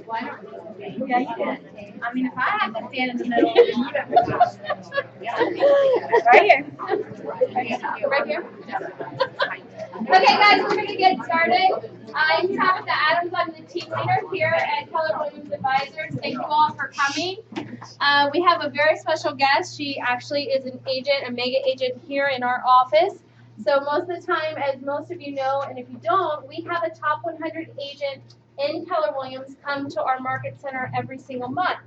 Well, I don't know. Yeah, you did. I mean, if I have to stand in the middle, then you have to right here. Right here. Okay, guys, we're going to get started. I'm Tabitha Adams. I'm the team leader here at Keller Williams Advisors. Thank you all for coming. We have a very special guest. She actually is an agent, a mega agent here in our office. So most of the time, as most of you know, and if you don't, we have a top 100 agent in Keller Williams come to our market center every single month.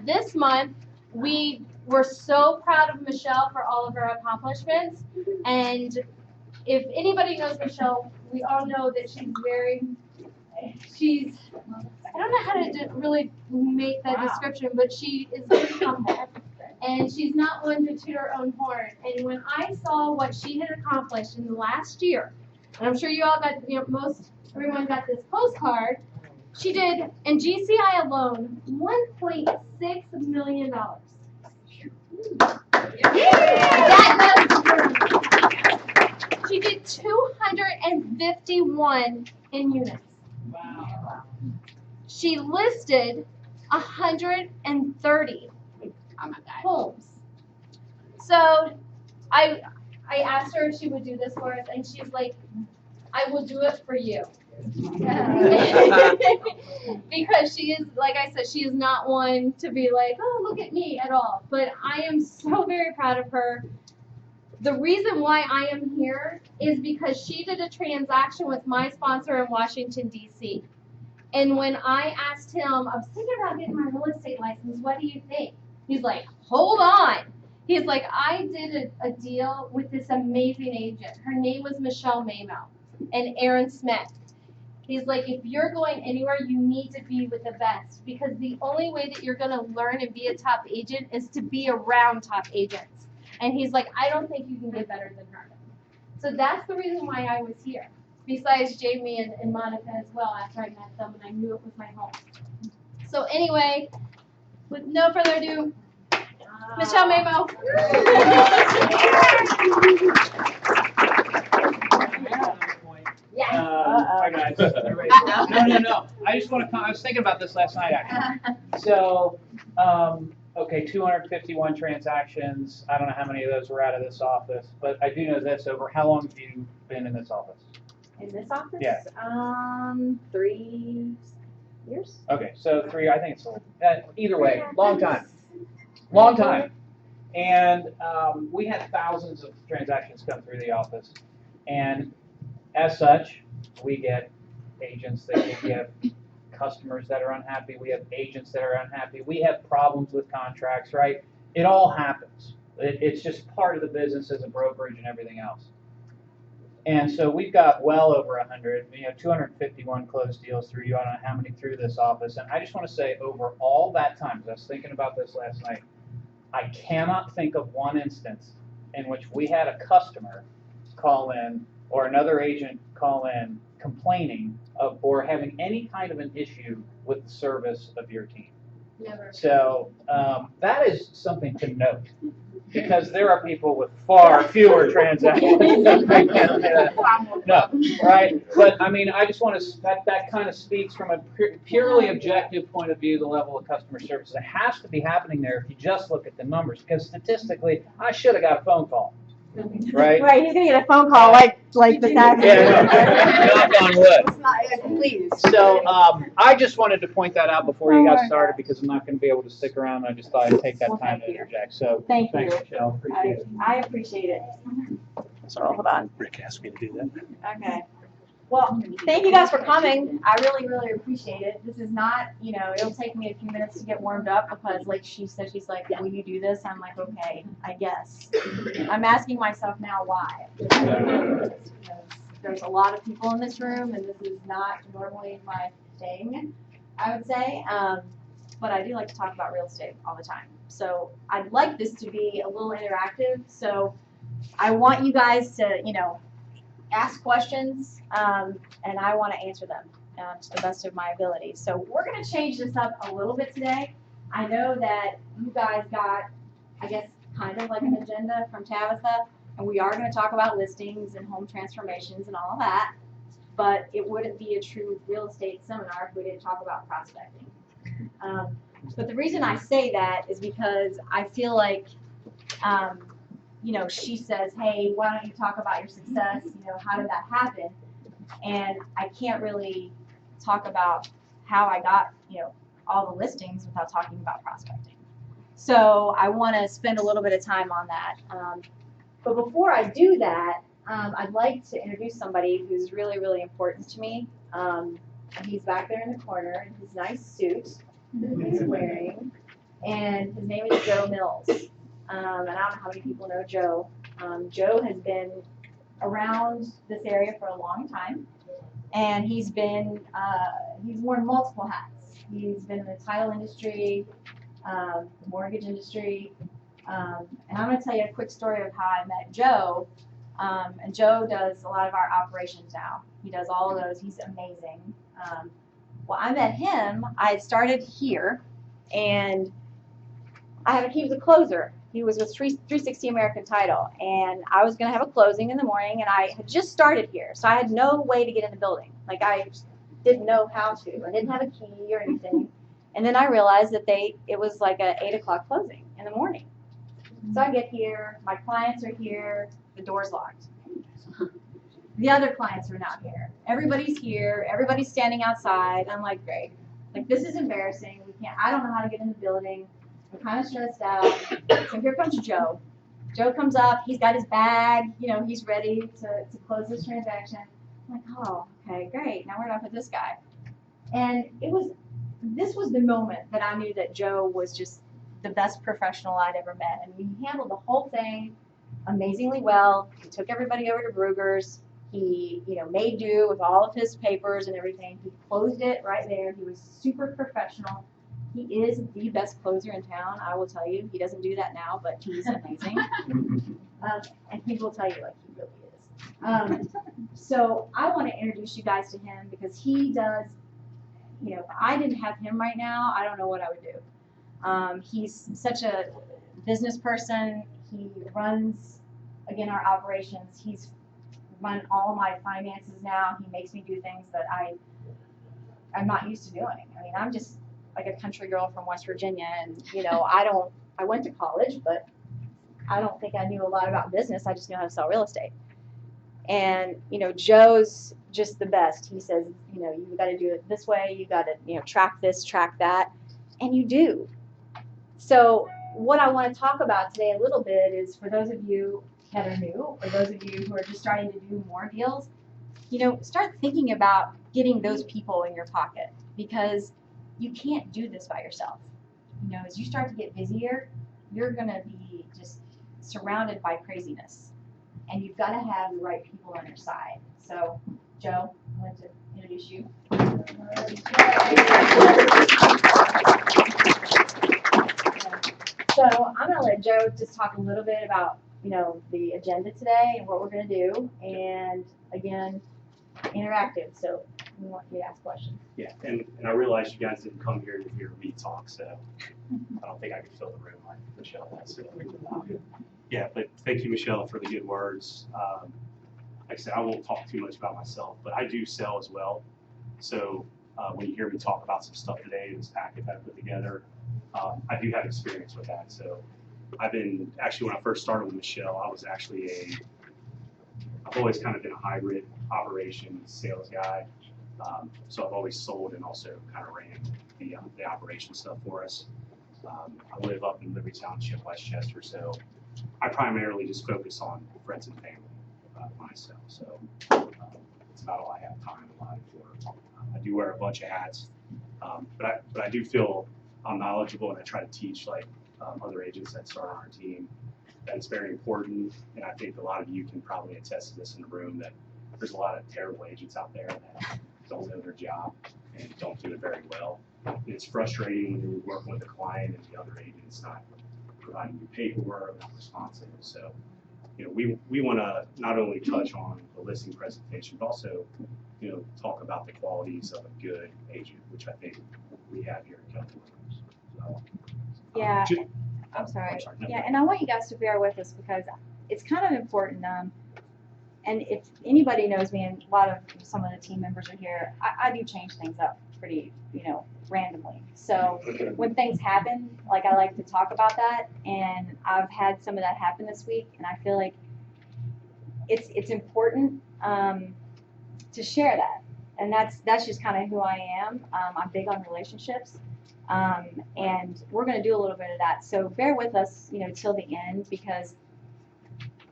This month, we were so proud of Michelle for all of her accomplishments. And if anybody knows Michelle, we all know that she's I don't know how to really make that description, but she is very humble. And she's not one to toot her own horn. And when I saw what she had accomplished in the last year, and I'm sure you all got, everyone got this postcard, she did, in GCI alone, $1.6 million. She did 251 in units. Wow. She listed 130 homes. So I asked her if she would do this for us, and she's like, I will do it for you. Because she is, like I said, she is not one to be like, oh, look at me at all. But I am so very proud of her. The reason why I am here is because she did a transaction with my sponsor in Washington, D.C. And when I asked him, I was thinking about getting my real estate license, what do you think? He's like, hold on. He's like, I did a deal with this amazing agent. Her name was Michelle Maymo and Aaron Smith. He's like, if you're going anywhere, you need to be with the best, because the only way that you're going to learn and be a top agent is to be around top agents. And he's like, I don't think you can get better than her. So that's the reason why I was here, besides Jamie and Monica as well, after I met them and I knew it was my home. So anyway, with no further ado, Michelle Maymo. Hi guys. No. I just want to. I was thinking about this last night actually. So, okay, 251 transactions. I don't know how many of those were out of this office, but I do know this. Over how long have you been in this office? In this office? Yeah. 3 years. Okay, so 3. I think it's either way, long time. Long time. And we had thousands of transactions come through the office, and as such, we get agents that we have customers that are unhappy. We have agents that are unhappy. We have problems with contracts, right? It all happens. It's just part of the business as a brokerage and everything else. And so we've got well over 100, 251 closed deals through you. I don't know how many through this office. And I just want to say, over all that time, because I was thinking about this last night, I cannot think of one instance in which we had a customer call in or another agent call in complaining of or having any kind of an issue with the service of your team. Never. So that is something to note, because there are people with far fewer transactions. No, right? But I mean, I just want to, that kind of speaks from a purely objective point of view, the level of customer service that has to be happening there if you just look at the numbers, because statistically, I should have got a phone call. Right? Right, he's gonna get a phone call like the tax. Yeah, knock on wood. Please. So I just wanted to point that out before you got started, because I'm not going to be able to stick around. I just thought I'd take that time to interject. So Thanks, Michelle. Appreciate it. I appreciate it. So hold on. Rick asked me to do that. Okay. Well, thank you guys for coming. I really, really appreciate it. This is not, it'll take me a few minutes to get warmed up, because like she said, she's like, will you do this? I'm like, okay, I guess. I'm asking myself now why. Because there's a lot of people in this room, and this is not normally my thing, I would say. But I do like to talk about real estate all the time. So I'd like this to be a little interactive. So I want you guys to, ask questions, and I want to answer them to the best of my ability. So we're going to change this up a little bit today. I know that you guys got, I guess, kind of like an agenda from Tabitha, and we are going to talk about listings and home transformations and all of that. but it wouldn't be a true real estate seminar if we didn't talk about prospecting. But the reason I say that is because I feel like, you know, she says, hey, why don't you talk about your success? You know, how did that happen? And I can't really talk about how I got, you know, all the listings without talking about prospecting. So I want to spend a little bit of time on that. But before I do that, I'd like to introduce somebody who's really, really important to me. He's back there in the corner in his nice suit that he's wearing, and his name is Joe Mills. And I don't know how many people know Joe. Joe has been around this area for a long time, and he's worn multiple hats. He's been in the title industry, the mortgage industry, and I'm going to tell you a quick story of how I met Joe. And Joe does a lot of our operations now. He does all of those. He's amazing. Well, I met him. I had started here, and he was a closer. He was with 360 American Title, and I was going to have a closing in the morning, and I had just started here, so I had no way to get in the building. Like, I didn't know how to. I didn't have a key or anything. And then I realized that it was like a 8 o'clock closing in the morning. So I get here, my clients are here, the door's locked. The other clients are not here. Everybody's here, everybody's standing outside. I'm like, great. Like, this is embarrassing. I don't know how to get in the building. I'm kind of stressed out. So here comes Joe. Joe comes up, he's got his bag, you know, he's ready to close this transaction. I'm like, oh, okay, great. Now where do I put this guy? And this was the moment that I knew that Joe was just the best professional I'd ever met. And he handled the whole thing amazingly well. He took everybody over to Brugger's. He, you know, made do with all of his papers and everything. He closed it right there. He was super professional. He is the best closer in town, I will tell you. He doesn't do that now, but he's amazing. And he will tell you like he really is. So I want to introduce you guys to him because he does, you know, if I didn't have him right now, I don't know what I would do. He's such a business person. He runs, again, our operations. He's run all my finances now. He makes me do things that I'm not used to doing. I mean, I'm just like a country girl from West Virginia, and you know, I went to college, but I don't think I knew a lot about business. I just knew how to sell real estate. And you know, Joe's just the best. He says, you know, you got to do it this way. You got to, you know, track this, track that, and you do. So what I want to talk about today a little bit is for those of you that are new, or those of you who are just starting to do more deals, you know, start thinking about getting those people in your pocket, because you can't do this by yourself. You know, as you start to get busier, you're going to be just surrounded by craziness. And you've got to have the right people on your side. So, Joe, I want to introduce you. So I'm going to let Joe just talk a little bit about, you know, the agenda today and what we're going to do. And again, interactive. So we want you to ask questions. Yeah, and I realize you guys didn't come here to hear me talk, so I don't think I could fill the room like Michelle has. So, yeah, but thank you, Michelle, for the good words. Like I said, I won't talk too much about myself, but I do sell as well. So when you hear me talk about some stuff today, this packet that I put together, I do have experience with that. So when I first started with Michelle, I've always kind of been a hybrid operations sales guy. So I've always sold and also kind of ran the operation stuff for us. I live up in Liberty Township, Westchester, so I primarily just focus on friends and family myself. So it's about all I have time in life for. I do wear a bunch of hats, but I do feel I'm knowledgeable, and I try to teach like other agents that start on our team. That it's very important, and I think a lot of you can probably attest to this in the room, that there's a lot of terrible agents out there that don't know their job and don't do it very well. And it's frustrating when you're working with a client and the other agent's not providing you paperwork, not responsive. So, you know, we want to not only touch on the listing presentation, but also, you know, talk about the qualities of a good agent, which I think we have here at Keller Williams. So, Yeah. I'm sorry. No. Yeah, and I want you guys to bear with us because it's kind of important. and if anybody knows me, and a lot of some of the team members are here, I do change things up pretty, randomly. So when things happen, like I like to talk about that, and I've had some of that happen this week, and I feel like it's important to share that, and that's just kind of who I am. I'm big on relationships, and we're going to do a little bit of that. So bear with us, till the end, because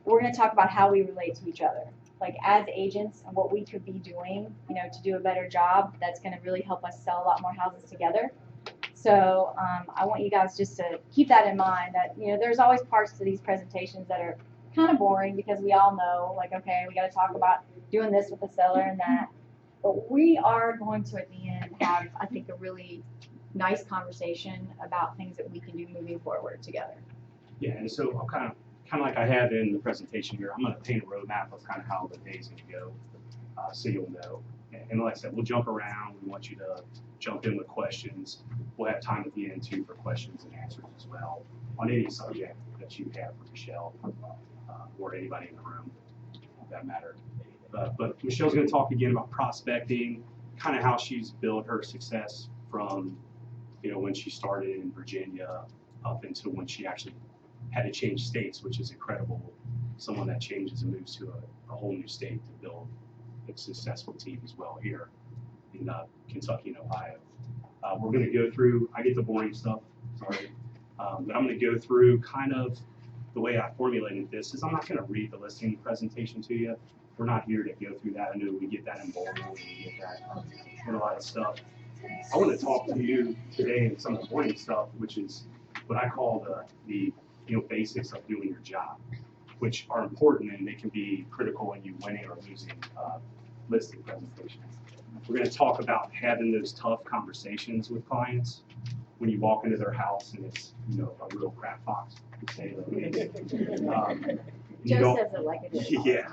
we're going to talk about how we relate to each other, like as agents, and what we could be doing, to do a better job. That's going to really help us sell a lot more houses together. So I want you guys just to keep that in mind, that there's always parts to these presentations that are kind of boring, because we all know, like, okay, we got to talk about doing this with the seller and that. But we are going to, at the end, have, I think, a really nice conversation about things that we can do moving forward together. Yeah, and so I'll kind of like I have in the presentation here, I'm going to paint a roadmap of kind of how the day's going to go, so you'll know. And like I said, we'll jump around. We want you to jump in with questions. We'll have time at the end too for questions and answers as well on any subject that you have for Michelle, or anybody in the room, for that matter. But Michelle's going to talk again about prospecting, kind of how she's built her success from, when she started in Virginia up until when she actually had to change states, which is incredible. Someone that changes and moves to a whole new state to build a successful team as well here in Kentucky and Ohio. We're going to go through, I get the boring stuff, sorry, but I'm going to go through kind of the way I formulated this is I'm not going to read the listing presentation to you. We're not here to go through that. I know we get that in bold, we get that in a lot of stuff. I want to talk to you today and some of the boring stuff, which is what I call the basics of doing your job, which are important, and they can be critical in you winning or losing listing presentations. We're going to talk about having those tough conversations with clients when you walk into their house and it's a real crap box. Joe says it like it is. Yeah,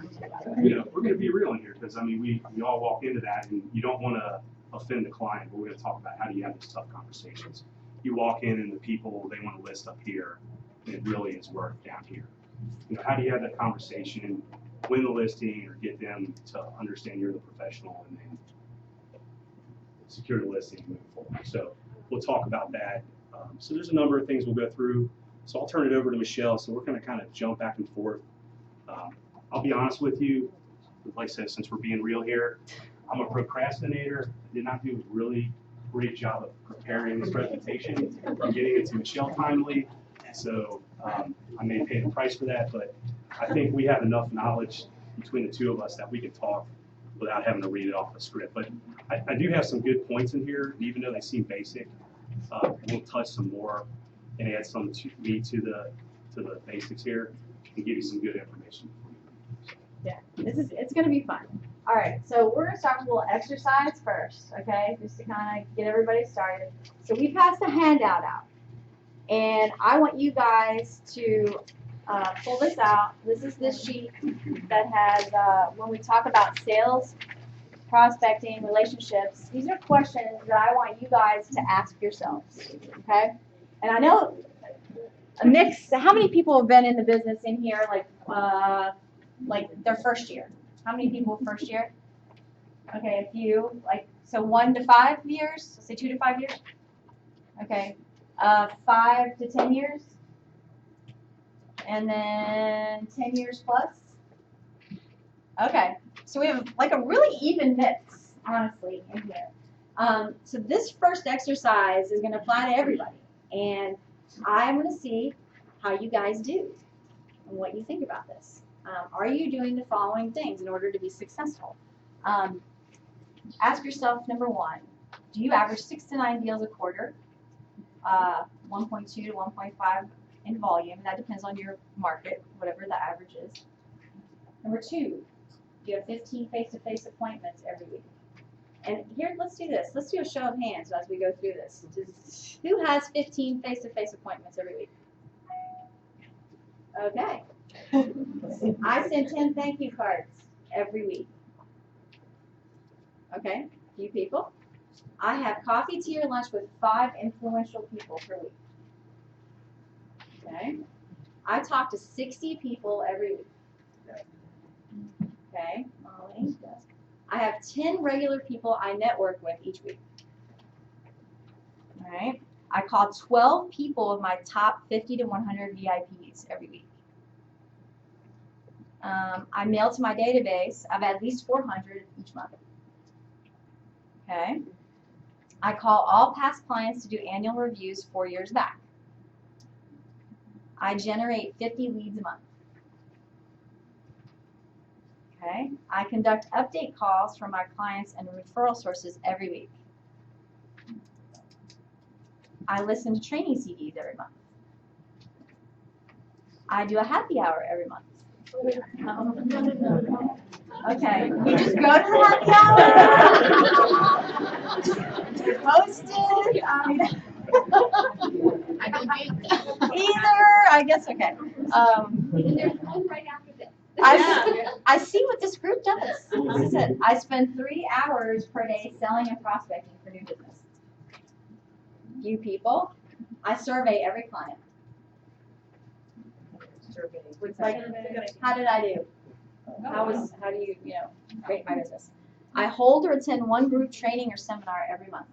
we're going to be real in here, because we all walk into that, and you don't want to offend the client, but we're going to talk about how do you have these tough conversations. You walk in and the people, they want to list up here, and it really is worth down here. How do you have that conversation, win the listing, or get them to understand you're the professional, and then secure the listing and move forward. So we'll talk about that. So there's a number of things we'll go through. So I'll turn it over to Michelle. So we're going to kind of jump back and forth. I'll be honest with you, like I said, since we're being real here, I'm a procrastinator. I did not do a really great job of preparing this presentation and getting it to Michelle timely. So I may pay the price for that, but I think we have enough knowledge between the two of us that we can talk without having to read it off the script. But I do have some good points in here, even though they seem basic. We'll touch some more and add some to the basics here and give you some good information. Yeah, it's going to be fun. All right, so we're going to start with a little exercise first, okay, just to kind of get everybody started. So we passed a handout out, and I want you guys to pull this out. This is this sheet that has, when we talk about sales, prospecting, relationships, these are questions that I want you guys to ask yourselves, okay? And I know a mix, how many people have been in the business in here, like their first year? How many people first year? Okay, a few, so 1 to 5 years, let's say 2 to 5 years. Okay, 5 to 10 years, and then 10 years plus. Okay, so we have like a really even mix, honestly, in here. So this first exercise is going to apply to everybody, and I'm going to see how you guys do and what you think about this. Are you doing the following things in order to be successful? Ask yourself, number 1, do you average 6 to 9 deals a quarter? 1.2 to 1.5 in volume. That depends on your market, whatever the average is. Number 2, do you have 15 face-to-face appointments every week? And here, let's do this. Let's do a show of hands as we go through this. Who has 15 face-to-face appointments every week? Okay. I send 10 thank you cards every week. Okay, a few people. I have coffee, tea, or lunch with 5 influential people per week. Okay. I talk to 60 people every week. Okay, Molly. I have 10 regular people I network with each week. All right. I call 12 people of my top 50 to 100 VIPs every week. I mail to my database of at least 400 each month. Okay. I call all past clients to do annual reviews 4 years back. I generate 50 leads a month. Okay. I conduct update calls from my clients and referral sources every week. I listen to training CDs every month. I do a happy hour every month. Okay, you just go to the happy hour. You're hosted. I don't think. Either, I guess, okay. And there's one right after this. I see what this group does. This is it. I spend 3 hours per day selling and prospecting for new business. Few people. I survey every client. It's like, how did I do? How do you rate my business? I hold or attend one group training or seminar every month.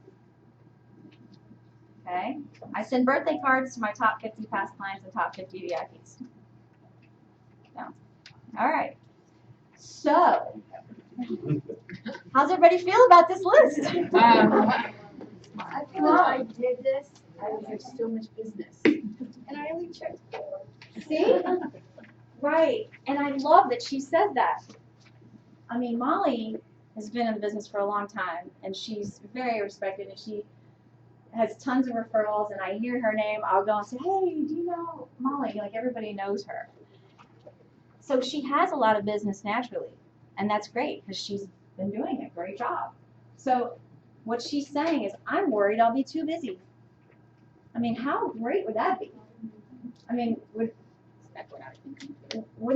Okay. I send birthday cards to my top 50 past clients and top 50 VIPs. Yeah. All right. So, how's everybody feel about this list? I feel like I did this, I would have so much business. And I only checked 4. See? Right. And I love that she said that. I mean, Molly has been in the business for a long time, and she's very respected, and she has tons of referrals, and I hear her name, I'll go and say, hey, do you know Molly? Like, everybody knows her. So she has a lot of business naturally, and that's great, because she's been doing a great job. So what she's saying is, I'm worried I'll be too busy. I mean, how great would that be? I mean, wouldn't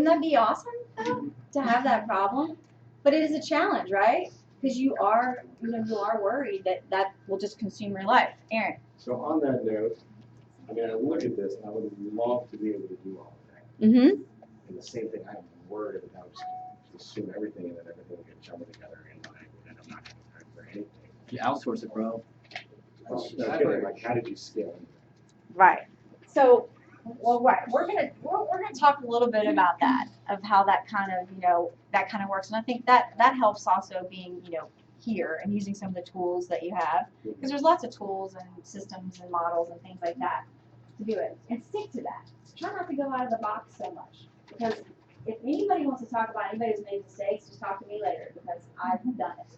that be awesome, though, to have that problem? But it is a challenge, right? Because you are worried that that will just consume your life. Aaron. So on that note, I mean, I look at this and I would love to be able to do all of that. Mm-hmm. And the same thing, I'm worried that I would just assume everything and then everything will get jumbled together and I'm not having time for anything. You outsource it, bro. No kidding, like how did you scale? Right. So, well, right. We're gonna talk a little bit about that, of how that kind of works, and I think that helps also being here and using some of the tools that you have, because there's lots of tools and systems and models and things like that to do it, and stick to that. Try not to go out of the box so much, because if anybody wants to talk about anybody who's made mistakes, just talk to me later, because I've done it.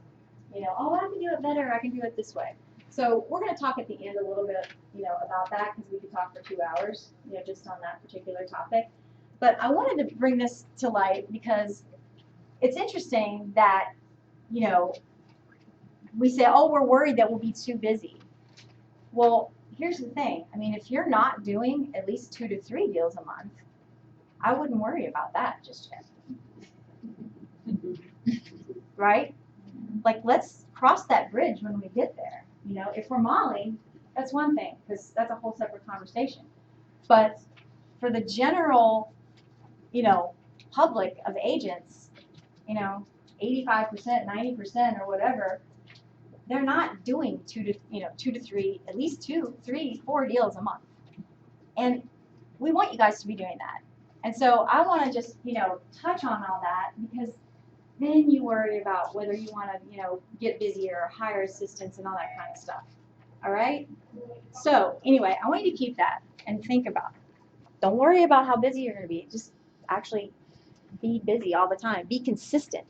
Oh, I can do it better. I can do it this way. So we're going to talk at the end a little bit, about that, because we could talk for 2 hours, just on that particular topic. But I wanted to bring this to light because it's interesting that, we say, oh, we're worried that we'll be too busy. Well, here's the thing. I mean, if you're not doing at least 2 to 3 deals a month, I wouldn't worry about that just yet. Right? Like, let's cross that bridge when we get there. If we're Molly, that's one thing, because that's a whole separate conversation. But for the general, public of agents, 85%, 90%, or whatever, they're not doing 2 to 3, at least 2, 3, 4 deals a month. And we want you guys to be doing that. And so I want to just, touch on all that, because then you worry about whether you want to, get busier or hire assistants and all that kind of stuff. All right? So anyway, I want you to keep that and think about it. Don't worry about how busy you're going to be. Just actually be busy all the time. Be consistent.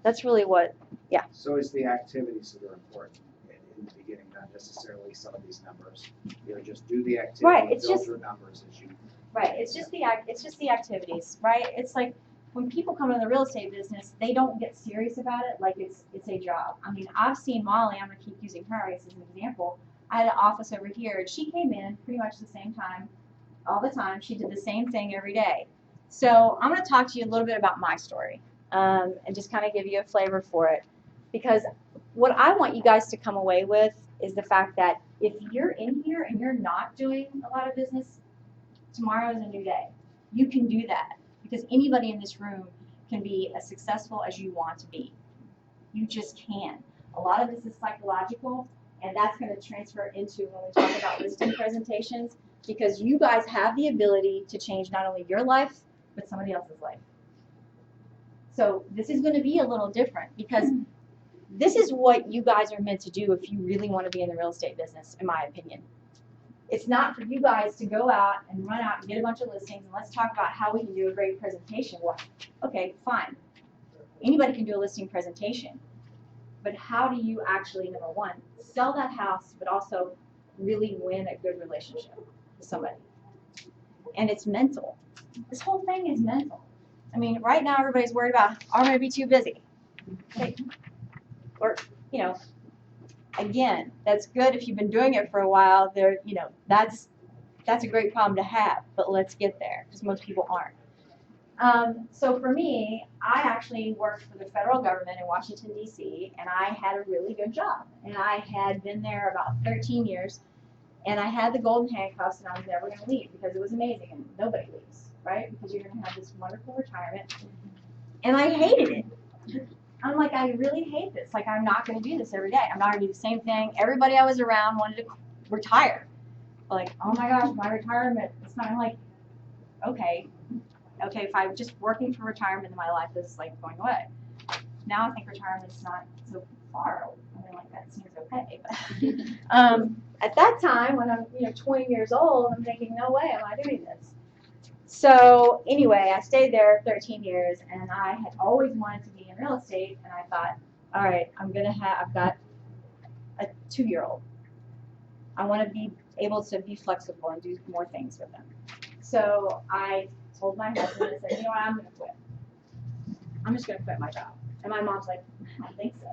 That's really what, yeah. So it's the activities that are important in the beginning, not necessarily some of these numbers. Just do the activity, Right, it's build just- your numbers as you. Right. It's just the activities, right? It's like when people come into the real estate business, they don't get serious about it like it's a job. I mean, I've seen Molly, I'm gonna keep using her as an example. I had an office over here, and she came in pretty much the same time, all the time. She did the same thing every day. So I'm gonna talk to you a little bit about my story, and just kind of give you a flavor for it. Because what I want you guys to come away with is the fact that if you're in here and you're not doing a lot of business, tomorrow is a new day. You can do that, because anybody in this room can be as successful as you want to be. You just can. A lot of this is psychological, and that's going to transfer into when we talk about listing presentations, because you guys have the ability to change not only your life, but somebody else's life. So this is going to be a little different, because this is what you guys are meant to do if you really want to be in the real estate business, in my opinion. It's not for you guys to go out and run out and get a bunch of listings and let's talk about how we can do a great presentation. Well, okay, fine. Anybody can do a listing presentation. But how do you actually, number one, sell that house, but also really win a good relationship with somebody? And it's mental. This whole thing is mental. I mean, right now everybody's worried about, I'm going to be too busy. Okay. Or, you know, again, that's good if you've been doing it for a while. There, you know, that's a great problem to have, but let's get there, because most people aren't. So for me, I actually worked for the federal government in Washington, D.C., and I had a really good job. And I had been there about 13 years, and I had the golden handcuffs, and I was never going to leave because it was amazing, and nobody leaves, right? Because you're going to have this wonderful retirement. And I hated it. I'm like, I really hate this. Like, I'm not going to do this every day. I'm not going to do the same thing. Everybody I was around wanted to retire. Like, oh my gosh, my retirement. It's not like, okay, if I'm just working for retirement, then my life is like going away. Now I think retirement's not so far. I mean, like that seems okay. But at that time, when I'm 20 years old, I'm thinking, no way am I doing this. So anyway, I stayed there 13 years, and I had always wanted to be in real estate. And I thought, all right, I've got a 2-year-old. I want to be able to be flexible and do more things with them. So I told my husband, and said, you know what, I'm going to quit. I'm just going to quit my job. And my mom's like, I don't think so.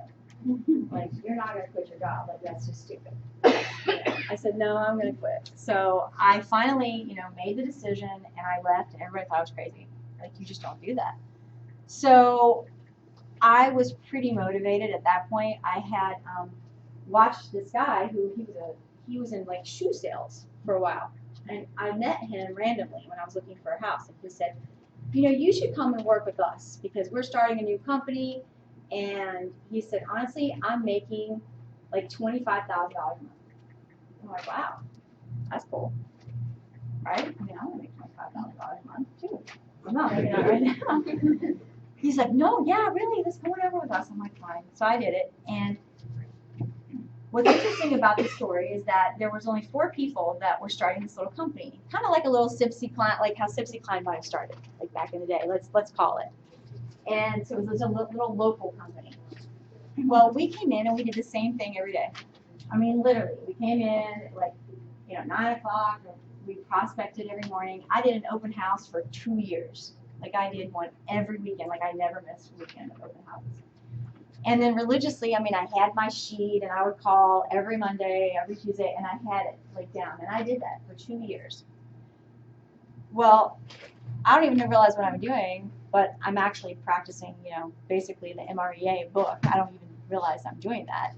Like, you're not going to quit your job. Like, that's just stupid. I said, no, I'm going to quit. So I finally, made the decision, and I left, and everybody thought I was crazy. Like, you just don't do that. So I was pretty motivated at that point. I had watched this guy who he was in like shoe sales for a while. And I met him randomly when I was looking for a house, and he said, you should come and work with us because we're starting a new company. And he said, honestly, I'm making like $25,000 a month. I'm like, wow, that's cool, right? I mean, I want to make $25,000 a month too. I'm not making that right now. He's like, no, yeah, really, let's go over with us. I'm like, fine. So I did it, and what's interesting about this story is that there was only 4 people that were starting this little company, kind of like a little Sipsy Klein, like how Sipsy Klein might have started, like back in the day. Let's call it. And so it was a little local company. Well, we came in and we did the same thing every day. I mean, literally, we came in like 9 o'clock. We prospected every morning. I did an open house for 2 years. Like I did one every weekend. Like I never missed a weekend of open houses. And then religiously, I mean, I had my sheet, and I would call every Monday, every Tuesday, and I had it like down. And I did that for 2 years. Well, I don't even realize what I'm doing, but I'm actually practicing, basically the MREA book. I don't even realize I'm doing that.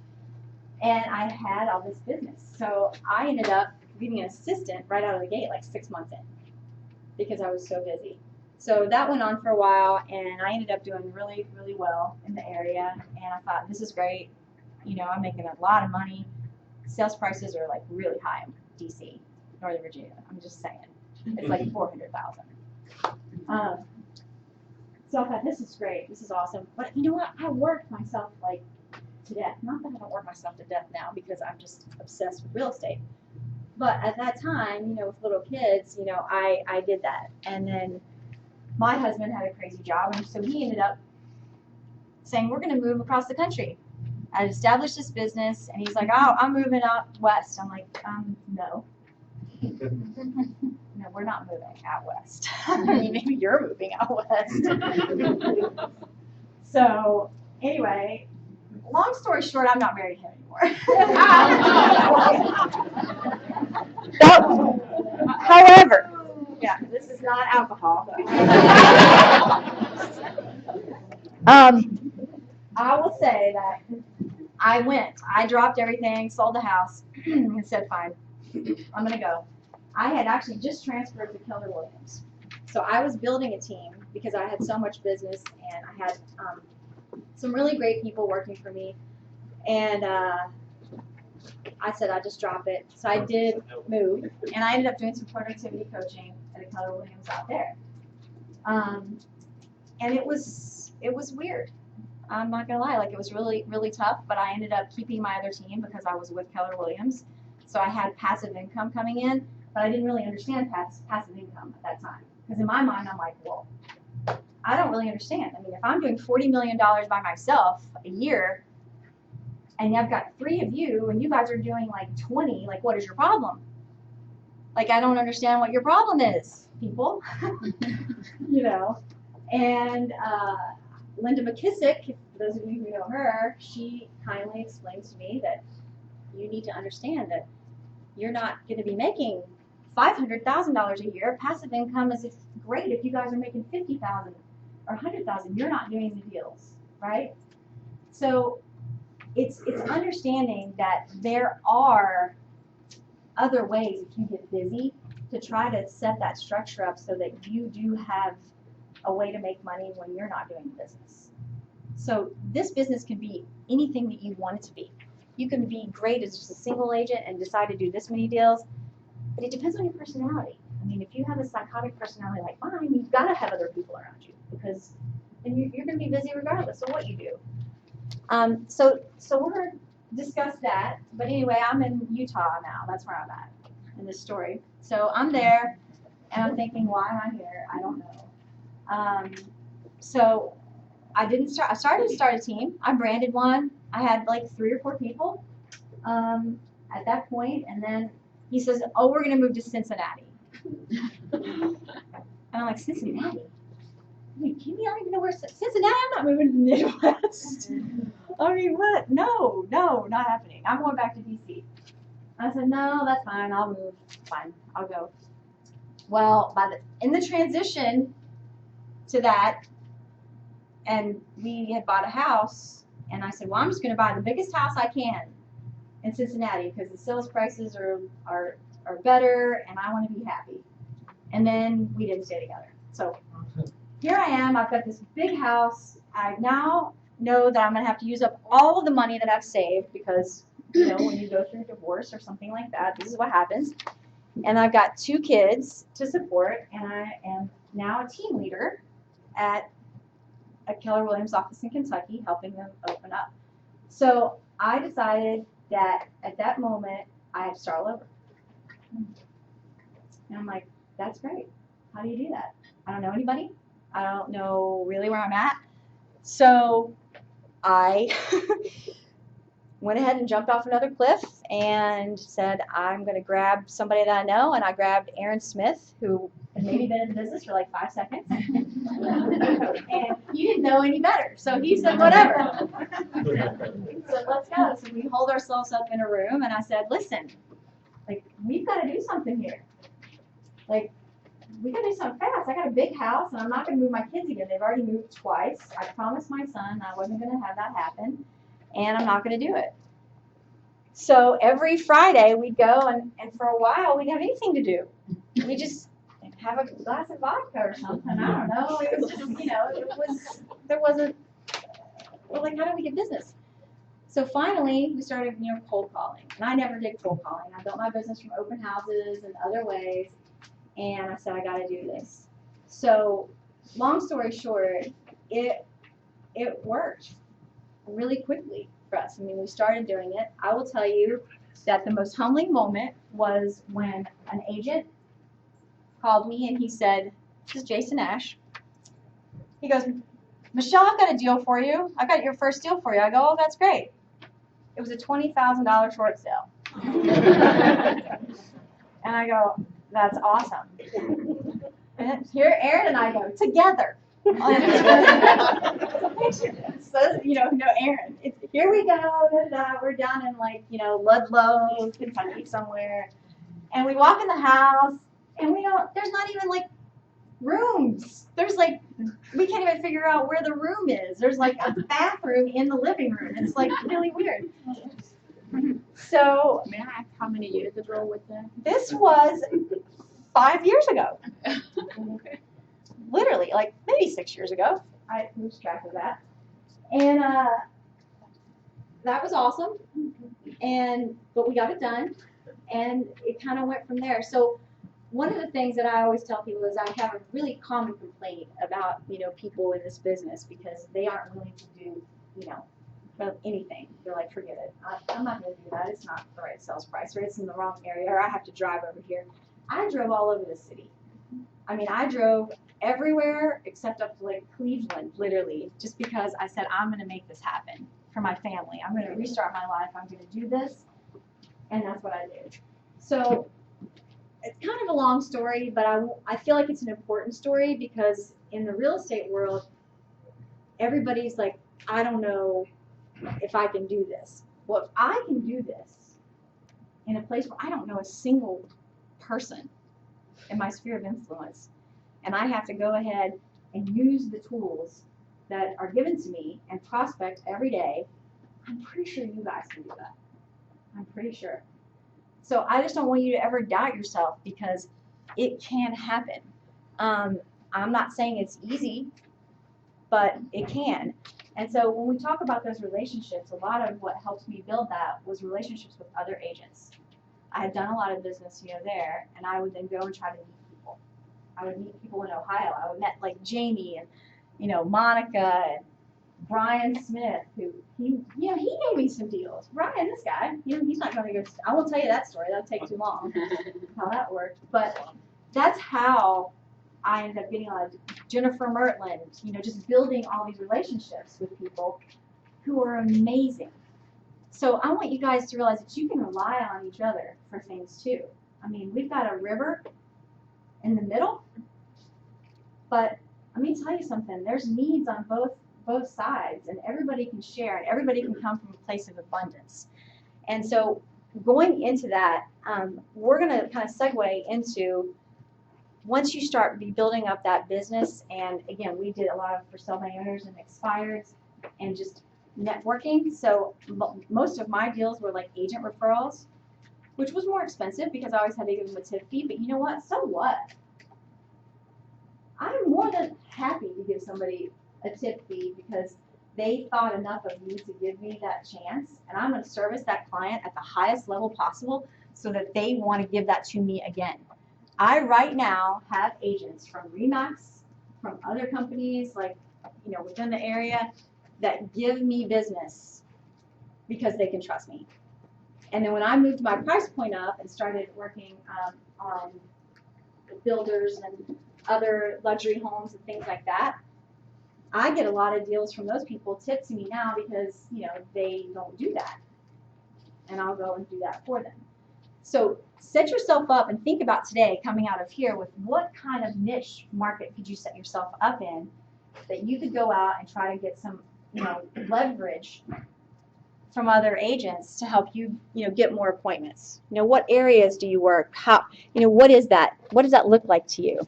And I had all this business. So I ended up being an assistant right out of the gate, like 6 months in, because I was so busy. So that went on for a while, and I ended up doing really, really well in the area. And I thought, this is great. I'm making a lot of money. Sales prices are like really high in DC, Northern Virginia. I'm just saying. It's like $400,000. So I thought, this is great. This is awesome. But you know what? I worked myself like to death. Not that I don't work myself to death now because I'm just obsessed with real estate. But at that time, with little kids, I did that. And then my husband had a crazy job, and so he ended up saying, we're going to move across the country. I established this business, and he's like, oh, I'm moving out west. I'm like, no. No, we're not moving out west. I mean, maybe you're moving out west. So anyway, long story short, I'm not married to him anymore. However, yeah, this is not alcohol. I will say that I dropped everything, sold the house, and said, fine, I'm going to go. I had actually just transferred to Keller Williams. So I was building a team because I had so much business and I had some really great people working for me. And I said I'd just drop it. So I did move, and I ended up doing some productivity coaching at a Keller Williams out there. And it was weird. I'm not gonna lie, like it was really, really tough, but I ended up keeping my other team because I was with Keller Williams. So I had passive income coming in, but I didn't really understand passive income at that time. Because in my mind, I'm like, well, I don't really understand. I mean, if I'm doing $40 million by myself a year, and I've got 3 of you, and you guys are doing like 20, like what is your problem? Like, I don't understand what your problem is, people. You know? And Linda McKissick, for those of you who know her, she kindly explained to me that you need to understand that you're not going to be making $500,000 a year. Passive income is great if you guys are making $50,000 or $100,000. You're not doing the deals, right? So it's understanding that there are other ways if you get busy to try to set that structure up so that you do have a way to make money when you're not doing the business. So this business can be anything that you want it to be. You can be great as just a single agent and decide to do this many deals, but it depends on your personality. I mean, if you have a psychotic personality like mine, you've got to have other people around you because then you're going to be busy regardless of what you do. So we're going to discuss that. But anyway, I'm in Utah now. That's where I'm at in this story. So I'm there, and I'm thinking, why am I here? I don't know. So I started to start a team. I branded one. I had like 3 or 4 people at that point, and then he says, "Oh, we're going to move to Cincinnati." And I'm like, Cincinnati? I mean, can you not even know where Cincinnati? I'm not moving to the Midwest. I mean, what? No, not happening. I'm going back to DC. I said, no, that's fine. I'll move. Fine, I'll go. Well, in the transition to that, and we had bought a house, and I said, well, I'm just going to buy the biggest house I can in Cincinnati because the sales prices are better, and I want to be happy. And then we didn't stay together. So here I am. I've got this big house. I now know that I'm going to have to use up all of the money that I've saved because, you know, when you go through a divorce or something like that, this is what happens. And I've got 2 kids to support, and I am now a team leader at a Keller Williams office in Kentucky, helping them open up. So I decided that at that moment, I had to start all over. And I'm like, that's great. How do you do that? I don't know anybody. I don't know really where I'm at. So I went ahead and jumped off another cliff and said, I'm going to grab somebody that I know. And I grabbed Aaron Smith, who had maybe been in the business for like 5 seconds. And he didn't know any better. So he said, whatever. So let's go. So we hold ourselves up in a room. And I said, listen, like, we've got to do something here. Like, we got to do something fast. I got a big house, and I'm not going to move my kids again. They've already moved twice. I promised my son I wasn't going to have that happen, and I'm not going to do it. So every Friday we'd go, and for a while we didn't have anything to do. We just have a glass of vodka or something. I don't know. It was just, you know, there wasn't, well, like, how do we get business? So finally we started, you know, cold calling. And I never did cold calling. I built my business from open houses and other ways. And I said, I got to do this. So long story short, it worked really quickly for us. I mean, we started doing it. I will tell you that the most humbling moment was when an agent called me and he said, this is Jason Ash. He goes, Michelle, I've got a deal for you. I got your first deal for you. I go, oh, that's great. It was a $20,000 short sale. And I go, that's awesome. And here Aaron and I go together. So, you know Aaron. Here we go. We're down in, like, you know, Ludlow, Kentucky somewhere. And we walk in the house, and there's not even, like, rooms. There's, like, we can't even figure out where the room is. There's, like, a bathroom in the living room. It's, like, really weird. So, May I ask how many years ago was that? this was 5 years ago. Okay. literally, like maybe 6 years ago. I lose track of that. And that was awesome. But we got it done, and it kind of went from there. So one of the things that I always tell people is I have a really common complaint about, people in this business because they aren't willing to do, anything. They're like, forget it. I'm not going to do that. It's not the right sales price, or it's in the wrong area, or I have to drive over here. I drove all over the city. I mean, I drove everywhere except up to like Cleveland, literally, just because I said, I'm going to make this happen for my family. I'm going to restart my life. I'm going to do this. And that's what I did. So it's kind of a long story, but I feel like it's an important story because in the real estate world, everybody's like, I don't know if I can do this. Well, if I can do this in a place where I don't know a single person in my sphere of influence, and I have to go ahead and use the tools that are given to me and prospect every day, I'm pretty sure you guys can do that. I'm pretty sure. So I just don't want you to ever doubt yourself because it can happen. I'm not saying it's easy, but it can. And so when we talk about those relationships, a lot of what helped me build that was relationships with other agents. I had done a lot of business, there, and I would then go and try to meet people. I would meet people in Ohio. I would met like Jamie and, Monica and Brian Smith, who he gave me some deals. Brian, this guy, he's not going to go. I won't tell you that story. That'll take too long. How that worked, but that's how I ended up getting on Jennifer Mertland. Just building all these relationships with people who are amazing. So I want you guys to realize that you can rely on each other for things too. I mean, we've got a river in the middle, but let me tell you something. There's needs on both sides, and everybody can share, and everybody can come from a place of abundance. And so going into that, we're going to kind of segue into once you start building up that business, and again, we did a lot of for sale by owners and expireds and just networking. So most of my deals were like agent referrals, which was more expensive because I always had to give them a tip fee. But you know what? So what? I'm more than happy to give somebody a tip fee because they thought enough of me to give me that chance, and I'm going to service that client at the highest level possible so that they want to give that to me again. I right now have agents from RE/MAX, from other companies like within the area that give me business because they can trust me. And then when I moved my price point up and started working on builders and other luxury homes and things like that, I get a lot of deals from those people tipped to me now because they don't do that, and I'll go and do that for them. So set yourself up and think about today coming out of here with what kind of niche market could you set yourself up in that you could go out and try to get some leverage from other agents to help you get more appointments. What areas do you work? How what is that? What does that look like to you?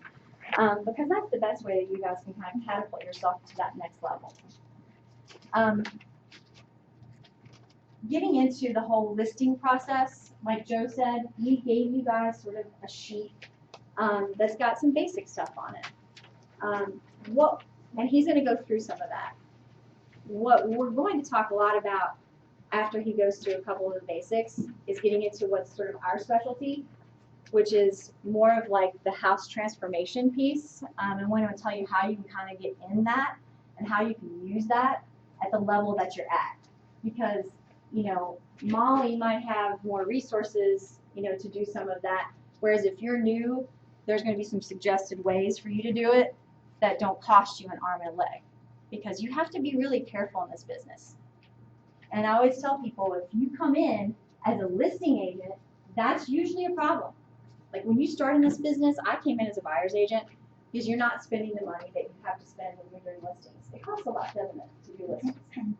Because that's the best way that you guys can kind of catapult yourself to that next level. Getting into the whole listing process, like Joe said, we gave you guys sort of a sheet that's got some basic stuff on it. And he's going to go through some of that. What we're going to talk a lot about after he goes through a couple of the basics is getting into what's sort of our specialty, which is more of like the house transformation piece. And we're going to tell you how you can kind of get in that and how you can use that at the level that you're at. Because, Molly might have more resources, to do some of that. Whereas if you're new, there's going to be some suggested ways for you to do it that don't cost you an arm and a leg. Because you have to be really careful in this business. And I always tell people, if you come in as a listing agent, that's usually a problem. Like when you start in this business, I came in as a buyer's agent because you're not spending the money that you have to spend when you're doing listings. It costs a lot, doesn't it, to do listings?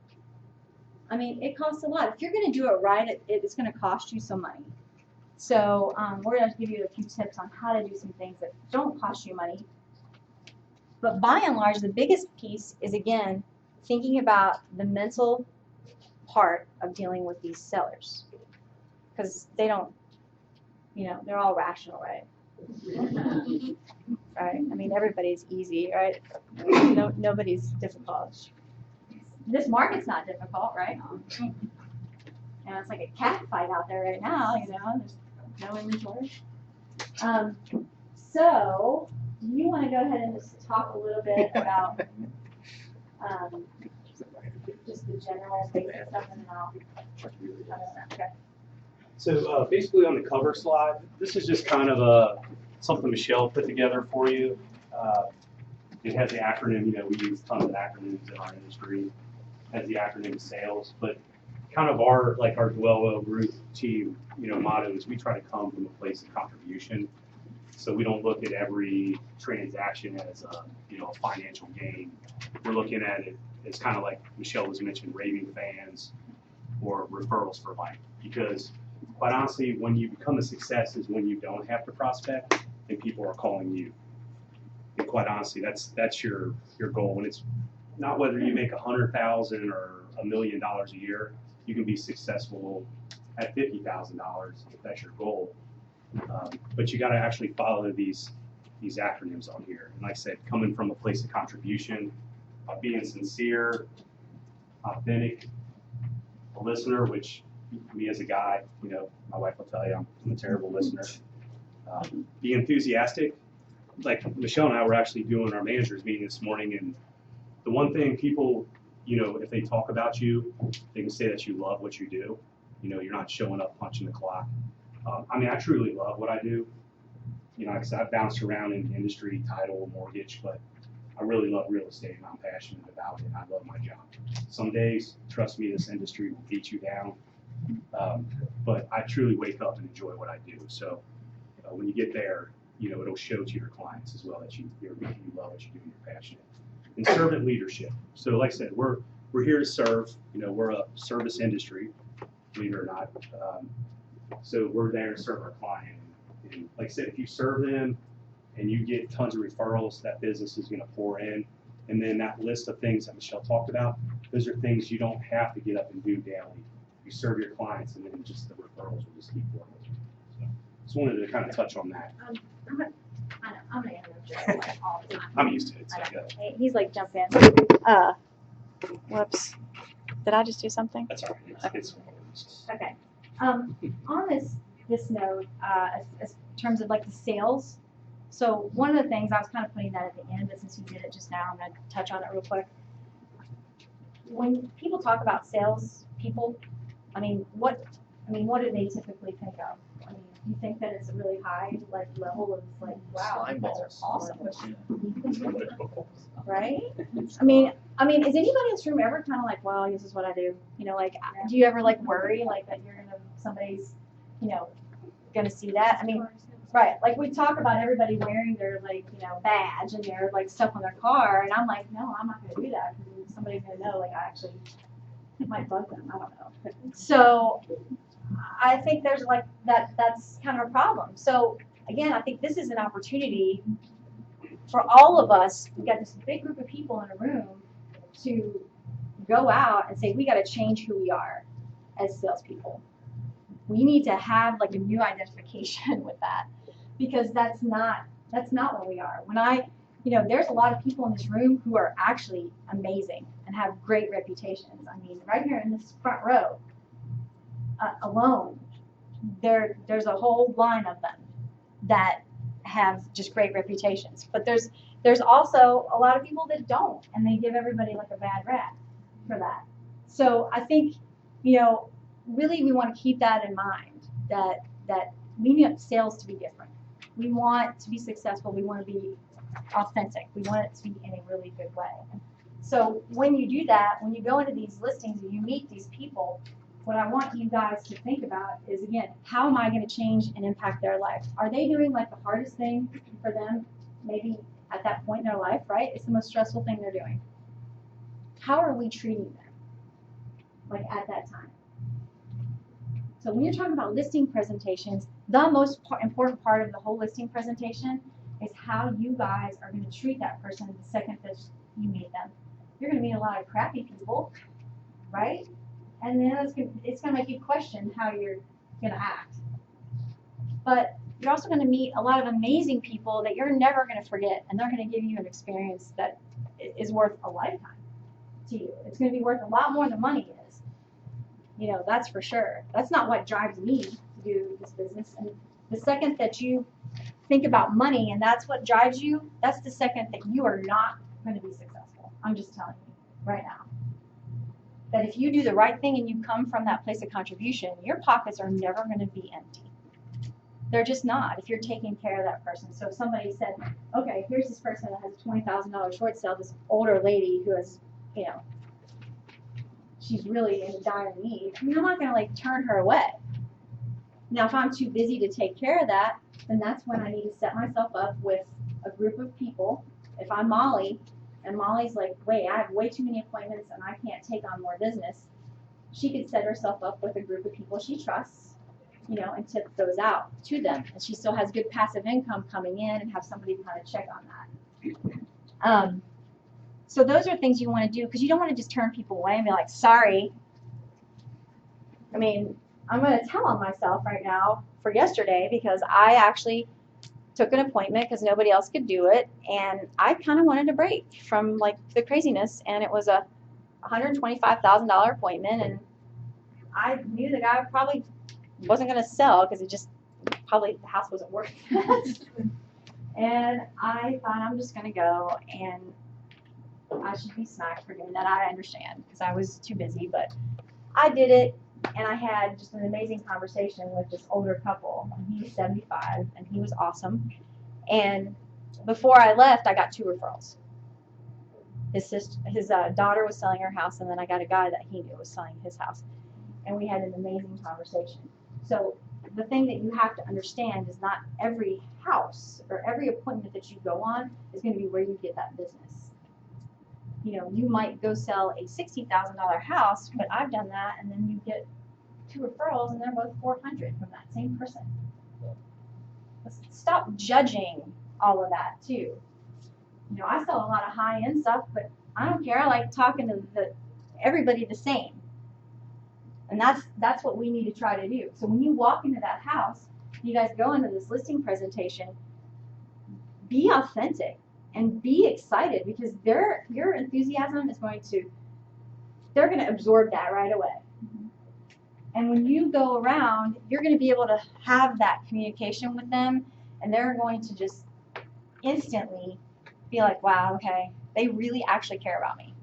I mean, it costs a lot. If you're going to do it right, it's going to cost you some money. So we're going to give you a few tips on how to do some things that don't cost you money. But by and large, the biggest piece is, again, thinking about the mental part of dealing with these sellers. Because they don't, they're all rational, right? Right? I mean, everybody's easy, right? No, nobody's difficult. This market's not difficult, right? And it's like a cat fight out there right now, you know, there's no inventory. So, do you want to go ahead and just talk a little bit about just the general basic stuff and then I'll. Okay. So basically on the cover slide, this is just kind of something Michelle put together for you. It has the acronym, you know, we use tons of acronyms in our industry. It has the acronym sales, but kind of our Dwell Group team, you know, motto is we try to come from a place of contribution. So we don't look at every transaction as a, you know, a financial gain. We're looking at it as kind of like Michelle was mentioning, raving fans or referrals for life. Because quite honestly, when you become a success is when you don't have to prospect and people are calling you. And quite honestly, that's your goal. And it's not whether you make $100,000 or $1 million a year. You can be successful at $50,000 if that's your goal. But you got to actually follow these acronyms on here. And like I said, coming from a place of contribution, being sincere, authentic, a listener, which me as a guy, you know, my wife will tell you I'm a terrible listener. Be enthusiastic. Like Michelle and I were actually doing our managers meeting this morning, and the one thing people, you know, if they talk about you, they can say that you love what you do. You know, you're not showing up punching the clock. I mean, I truly love what I do. You know, like I've bounced around in industry, title, mortgage, but I really love real estate and I'm passionate about it and I love my job. Some days, trust me, this industry will beat you down. But I truly wake up and enjoy what I do. So when you get there, you know, it'll show to your clients as well that you love what you do and you're passionate. And servant leadership. So like I said, we're here to serve. You know, we're a service industry, believe it or not. So we're there to serve our client. And like I said, if you serve them and you get tons of referrals, that business is going to pour in. And then that list of things that Michelle talked about, those are things you don't have to get up and do daily. You serve your clients, and then just the referrals will just keep flowing. So just wanted to kind of touch on that. I'm gonna interrupt you like, all the time. I'm used to it. So Hey, he's like, jump in. Whoops. Did I just do something? that's all right. It's Okay. On this note, as in terms of like the sales, so one of the things I was kind of putting that at the end, but since you did it just now, I'm going to touch on it real quick. When people talk about sales people, what do they typically think of? I mean, do you think that it's a really high level of wow, you guys are awesome, right? I mean, is anybody in this room ever kind of like, well, this is what I do? You know, do you ever worry that somebody's, gonna see that? I mean, right? We talk about everybody wearing their badge and their stuff on their car, and I'm like, no, I'm not gonna do that because somebody's gonna know I actually might bug them. I don't know. So I think there's that's kind of a problem. So again, I think this is an opportunity for all of us. We've got this big group of people in a room to go out and say, we got to change who we are as salespeople. We need to have a new identification with that, because that's not what we are. There's a lot of people in this room who are actually amazing and have great reputations. I mean, right here in this front row alone, there's a whole line of them that have just great reputations. But there's also a lot of people that don't, and they give everybody a bad rap for that. So I think, really we want to keep that in mind, that we need sales to be different. We want to be successful. We want to be authentic. We want it to be in a really good way. So when you do that, when you go into these listings and you meet these people, what I want you guys to think about is, again, how am I going to change and impact their life? Are they doing the hardest thing for them maybe at that point in their life, right? It's the most stressful thing they're doing. How are we treating them at that time? So when you're talking about listing presentations, the most important part of the whole listing presentation is how you guys are going to treat that person the second that you meet them. You're going to meet a lot of crappy people, right? And then it's going to make you question how you're going to act. But you're also going to meet a lot of amazing people that you're never going to forget, and they're going to give you an experience that is worth a lifetime to you. It's going to be worth a lot more than money is. You know, that's for sure. That's not what drives me to do this business. And the second that you think about money and that's what drives you, that's the second that you are not going to be successful. I'm just telling you right now. That if you do the right thing and you come from that place of contribution, your pockets are never going to be empty. They're just not if you're taking care of that person. So if somebody said, okay, here's this person that has a $20,000 short sale, this older lady who has, you know, she's really in dire need. I mean, I'm not going to like turn her away. Now, if I'm too busy to take care of that, then that's when I need to set myself up with a group of people. If I'm Molly, and Molly's like, wait, I have way too many appointments and I can't take on more business, she could set herself up with a group of people she trusts, you know, and tip those out to them. And she still has good passive income coming in and have somebody kind of check on that. So those are things you want to do because you don't want to just turn people away and be like, sorry. I mean, I'm going to tell on myself right now for yesterday because I actually took an appointment because nobody else could do it, and I kind of wanted a break from like the craziness, and it was a $125,000 appointment, and I knew the guy probably wasn't going to sell because it just probably the house wasn't worth it. And I thought I'm just going to go, and I should be smacked for doing that. I understand because I was too busy, but I did it. And I had just an amazing conversation with this older couple. He's 75, and he was awesome. And before I left, I got 2 referrals. His daughter was selling her house, and then I got a guy that he knew was selling his house. And we had an amazing conversation. So the thing that you have to understand is not every house or every appointment that you go on is going to be where you get that business. You know, you might go sell a $60,000 house, but I've done that, and then you get 2 referrals, and they're both $400 from that same person. Let's stop judging all of that too. You know, I sell a lot of high-end stuff, but I don't care. I like talking to everybody the same, and that's what we need to try to do. So when you walk into that house, you guys go into this listing presentation, be authentic. And be excited because your enthusiasm is they're going to absorb that right away. And when you go around, you're going to be able to have that communication with them, and they're going to just instantly be like, wow, okay, they really actually care about me.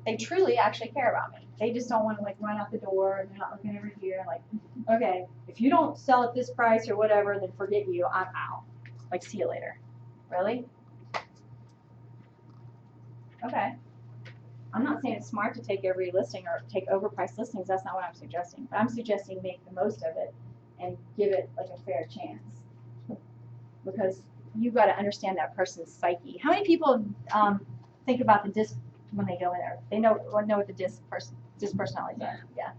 They truly actually care about me. They just don't want to like run out the door and they're not looking over here like, okay, if you don't sell at this price or whatever, then forget you, I'm out. Like, see you later. Really? Okay. I'm not saying it's smart to take every listing or take overpriced listings. That's not what I'm suggesting. But I'm suggesting make the most of it and give it like a fair chance. Because you've got to understand that person's psyche. How many people think about the disc when they go in there? They know what the disc personality is. Yeah.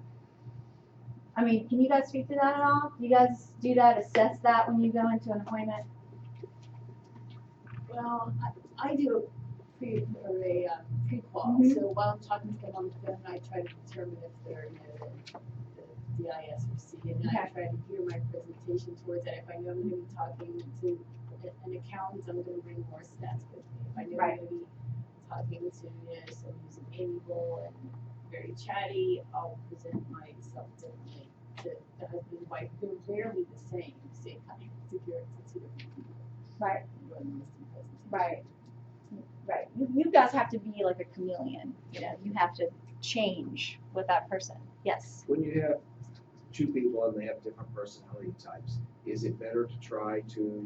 I mean, can you guys speak to that at all? Do you guys do that, assess that when you go into an appointment? Well, I do a pre-qual. Mhm. So while I'm talking to them on the phone, I try to determine if they're, you know, the DIS or C, and then I Okay. try to gear my presentation towards that. If I know I'm going to be talking to an accountant, I'm going to bring more stats with me. If I know Right. I'm going to be talking to, you know, someone who's amiable and very chatty, I'll present myself differently. The husband and wife, they're rarely the same time to gear it to 2 different people. Right. Running listing presentation. Right. Right. You guys have to be like a chameleon. You know, you have to change with that person. Yes. When you have 2 people and they have different personality types, is it better to try to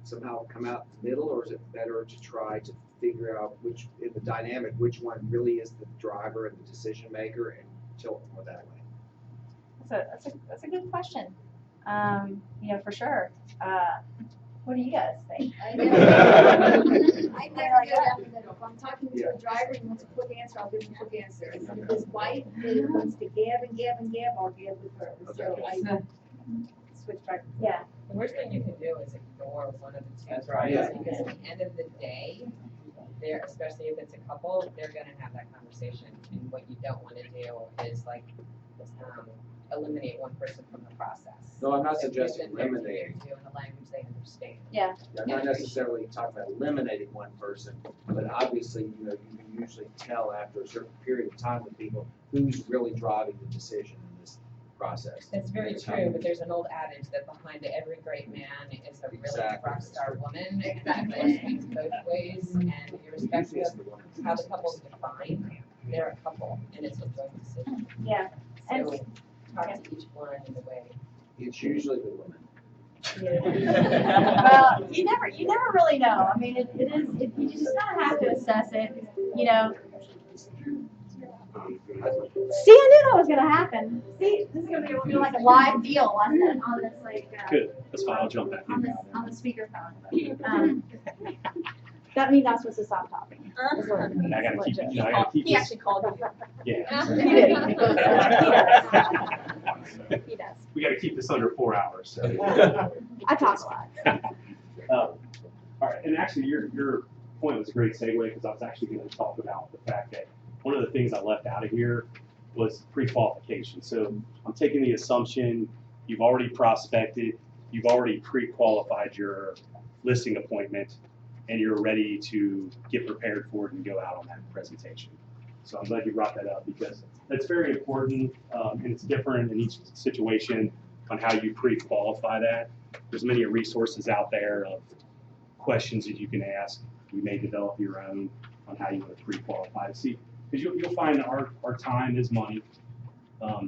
somehow come out in the middle, or is it better to try to figure out which, in the dynamic, which one really is the driver and the decision maker and tilt more that way? That's a good question. You know, for sure. What do you guys think? I never go down the middle. If I'm talking to a driver and wants a quick answer, I'll give him a quick answer. And if his wife wants to gab and gab and gab, I'll gab with her. So I switch back. Yeah. The worst thing you can do is ignore one of the 2 That's right. drivers, because at the end of the day, they're, especially if it's a couple, they're gonna have that conversation. And what you don't wanna do is like, eliminate one person from the process. No, I'm not If suggesting they've been there for eliminating. years, doing the language they understand. I'm not necessarily talking about eliminating one person, but obviously, you can usually tell after a certain period of time with people who's really driving the decision in this process. That's very true, but there's an old adage that behind every great man is a really Exactly. rock star woman. That of course speaks both ways, and irrespective Usually it's of the one who's how the couple's defined, they're a couple, and it's a joint decision. Yeah. And So talk to each one in the way. It's usually the woman. well, you never really know. I mean, you just kind of have to assess it, See, I knew that was gonna happen. See, this is gonna be like a live deal on this Good, that's fine, I'll jump back in. on the speakerphone. That means I'm supposed to stop talking. That's what it means. I gotta keep, Legit. I gotta keep He this, actually called you. yeah. He did. He does. We gotta keep this under 4 hours, so. I talk a lot. All right, and actually, your point was a great segue, because I was actually gonna talk about the fact that one of the things I left out of here was pre-qualification. So I'm taking the assumption you've already prospected, you've already pre-qualified your listing appointment, and you're ready to get prepared for it and go out on that presentation. So I'm glad you brought that up, because that's very important, and it's different in each situation on how you pre-qualify that. There's many resources out there of questions that you can ask. You may develop your own on how you want to pre-qualify. See, because you'll find our time is money,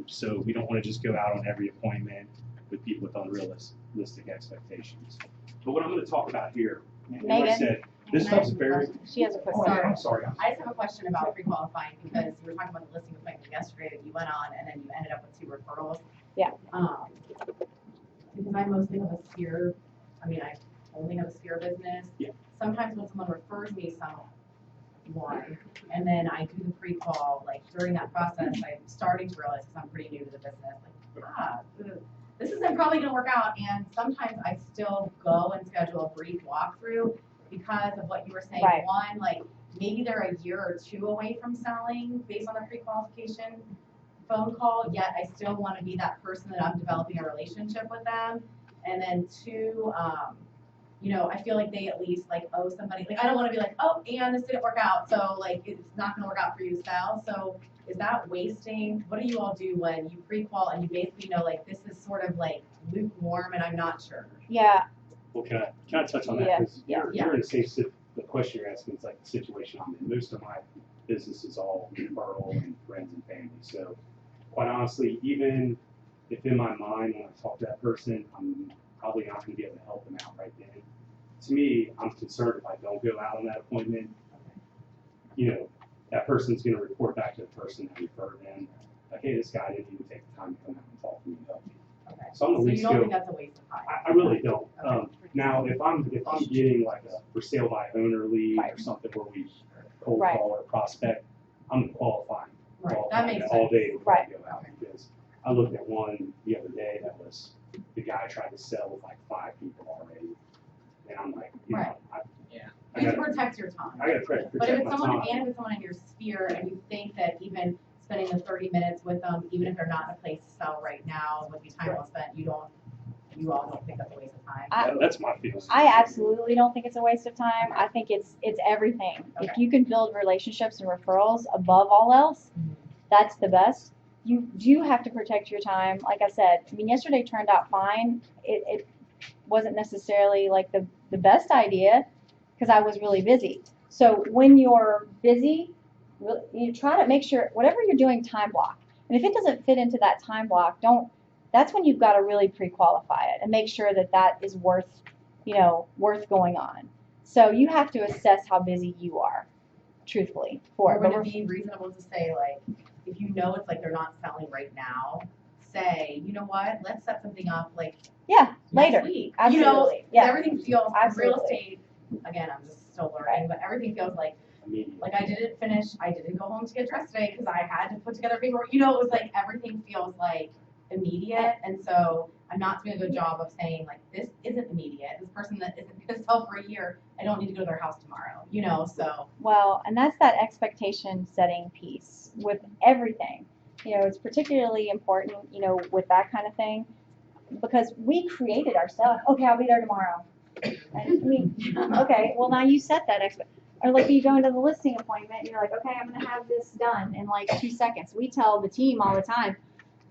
so we don't want to just go out on every appointment with people with unrealistic expectations. But what I'm going to talk about here, and like I Megan? said, this stuff's very. She has a quick Oh, question. I'm sorry. I just have a question about pre-qualifying, because you were talking about the listing appointment yesterday that you went on, and then you ended up with 2 referrals. Yeah. Because I mostly have a sphere, I only have a sphere business. Yeah. Sometimes when someone refers me someone, and then I do the pre-qual, like during that process, I'm starting to realize, because I'm pretty new to the business, this isn't probably gonna work out, and sometimes I still go and schedule a brief walkthrough because of what you were saying. Right. One, like, maybe they're a year or 2 away from selling based on the pre-qualification phone call, yet I still want to be that person that I'm developing a relationship with them. And then 2, I feel like they at least like owe somebody, like I don't want to be like, oh, and this didn't work out, so like it's not going to work out for you to sell. So is that wasting? What do you all do when you pre-qual and you basically know like this is sort of like lukewarm and I'm not sure? Yeah. Well, can I touch on that? Yeah, 'Cause yeah. you're in the same, the question you're asking is like the situation I'm in. Most of my business is all referral and friends and family. So quite honestly, even if in my mind when I talk to that person, I'm probably not going to be able to help them out right then. To me, I'm concerned if I don't go out on that appointment, that person's going to report back to the person that referred them, like, hey, this guy didn't even take the time to come out and talk to me and help me. Okay. So I'm So at you least don't go. think that's a waste of time? I really don't. Okay. Now, if I'm getting like a for sale by owner lead or something where we cold Right. call or prospect, I'm qualifying. Right, that makes all sense. day before Right. I go out, because I looked at one the other day that was the guy tried to sell with like 5 people already, and I'm like, Right. I You gotta protect your time. protect But if it's my someone, time. and if it's someone in your sphere, and you think that even spending the 30 minutes with them, even if they're not in a place to sell right now, would be time well spent, you all don't think that's a waste of time? That's my feeling. I absolutely don't think it's a waste of time. I think it's everything. If Okay. you can build relationships and referrals above all else, that's the best. You do have to protect your time. Like I said, yesterday turned out fine. It wasn't necessarily like the best idea because I was really busy. So when you're busy, you try to make sure whatever you're doing, time block. And if it doesn't fit into that time block, that's when you've got to really pre-qualify it and make sure that is worth going on. So you have to assess how busy you are, truthfully, for Or it. would But it be reasonable to say, like, if you know it's like they're not selling right now, say, you know what, let's set something up like yeah, later. next week. Absolutely. Yeah. Everything feels, real Absolutely. estate, again, I'm just still learning, but everything feels like I didn't finish, I didn't go home to get dressed today because I had to put together paperwork. It was like everything feels like immediate, and so I'm not doing a good job of saying like this isn't immediate. This person that isn't going to sell for a year, I don't need to go to their house tomorrow. So Well, and that's that expectation setting piece with everything. It's particularly important, with that kind of thing. because we created ourselves. Okay, I'll be there tomorrow. I mean, okay, well now you set that or like you go into the listing appointment, and you're like, okay, I'm gonna have this done in like 2 seconds. We tell the team all the time,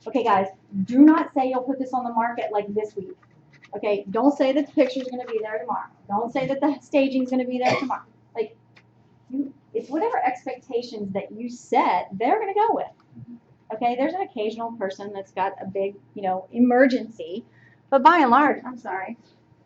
okay guys, do not say you'll put this on the market like this week. Okay, don't say that the picture's gonna be there tomorrow. Don't say that the staging's gonna be there tomorrow. Like, it's whatever expectations that you set, they're gonna go with. Okay, there's an occasional person that's got a big, emergency, but by and large,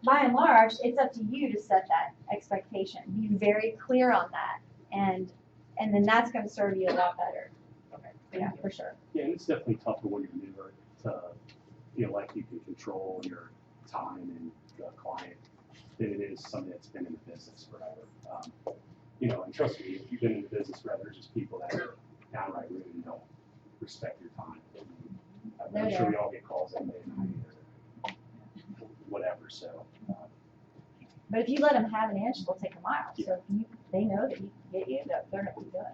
by and large, it's up to you to set that expectation. Be very clear on that, and then that's going to serve you a lot better. Okay. Yeah, for sure. Yeah, and it's definitely tougher when you're newer to feel like you can control your time and the client than it is somebody that's been in the business forever. And trust me, if you've been in the business forever, there's just people that are downright rude and don't respect your time. I'm sure we all get calls at midnight or whatever, so. But if you let them have an inch, they'll take a mile. So if they know that you can get you, they're going to be good.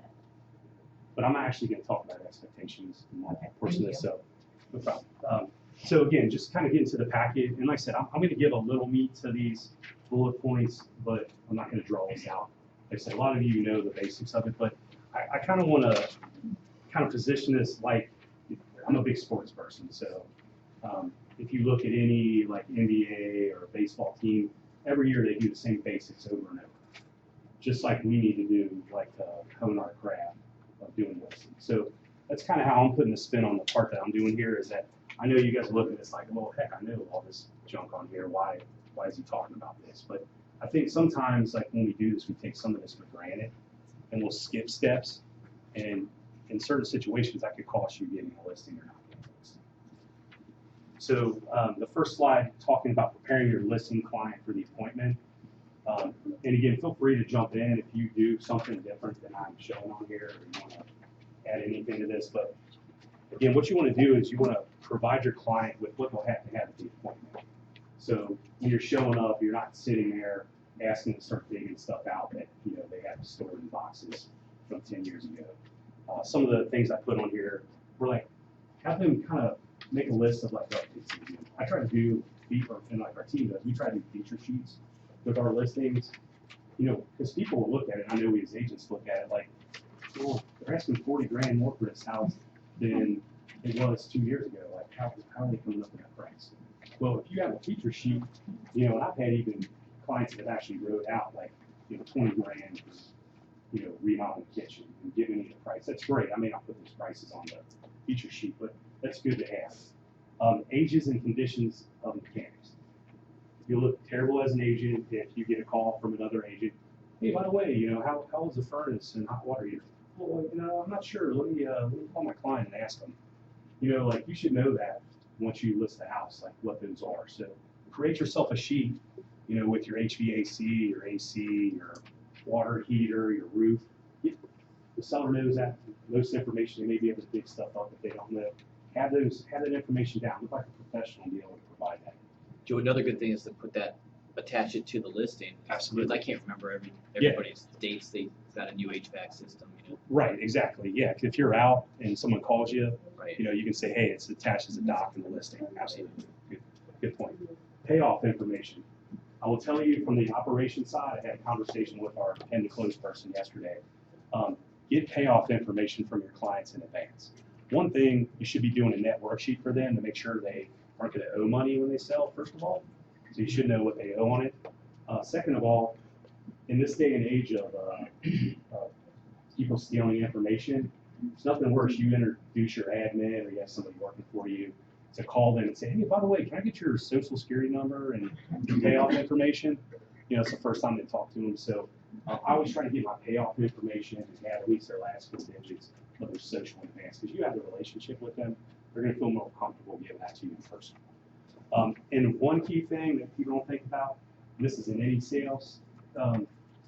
But I'm actually going to talk about expectations in that portion of this, so no problem. So again, just kind of get into the packet, and like I said, I'm going to give a little meat to these bullet points, but I'm not going to draw this out. Like I said, a lot of you know the basics of it, but I kind of want to kind of position this like I'm a big sports person, so if you look at any like NBA or baseball team, every year they do the same basics over and over. Just like we need to do, like to hone our craft of doing listing. So that's kind of how I'm putting the spin on the part that I'm doing here, is that I know you guys are looking at this like, well, heck, I know all this junk on here. Why is he talking about this? But I think sometimes, like when we do this, we take some of this for granted, and we'll skip steps. And in certain situations, that could cost you getting a listing or not getting a listing. So the first slide, talking about preparing your listing client for the appointment. And again, feel free to jump in if you do something different than I'm showing on here, or you want to add anything to this. But again, what you want to do is you want to provide your client with what they'll have to have at the appointment. So when you're showing up, you're not sitting there asking to start digging stuff out that they have stored in boxes from 10 years ago. Some of the things I put on here were like, have them kind of make a list of like updates. I try to do, and like our team does, we try to do feature sheets with our listings, because people will look at it. I know we as agents look at it like, well, they're asking 40 grand more for this house than it was 2 years ago. Like, how are they coming up with that price? Well, if you have a feature sheet, and I've had even clients that have actually wrote out like, 20 grand for, remodeling the kitchen and giving me the price. That's great. I may not put those prices on the feature sheet, but that's good to have. Ages and conditions of mechanics. You'll look terrible as an agent if you get a call from another agent. Hey, by the way, how was the furnace and hot water heater? Well, I'm not sure. Let me call my client and ask them. Like you should know that once you list the house, like what those are. So create yourself a sheet, with your HVAC, your AC, your water heater, your roof. The seller knows that. Most information, they may be able to dig stuff up if they don't know. Have that information down. Look like a professional and be able to provide that. Joe, another good thing is to attach it to the listing. Absolutely. I can't remember everybody's dates. They've got a new HVAC system. Right, exactly. Yeah, if you're out and someone calls you, Right. You can say, hey, it's attached as a doc in the listing. Absolutely. Good point. Payoff information. I will tell you from the operations side, I had a conversation with our pen to close person yesterday. Get payoff information from your clients in advance. One thing, you should be doing a net worksheet for them to make sure they aren't going to owe money when they sell, first of all. So you should know what they owe on it. Second of all, in this day and age of people stealing information, it's nothing worse. You introduce your admin or you have somebody working for you to call them and say, hey, by the way, can I get your social security number and your payoff information? It's the first time they talk to them. So I always try to get my payoff information and have at least their last 4 digits of their social in advance, because you have a relationship with them. They're going to feel more comfortable giving that to you in person. And one key thing that people don't think about, and this is in any sales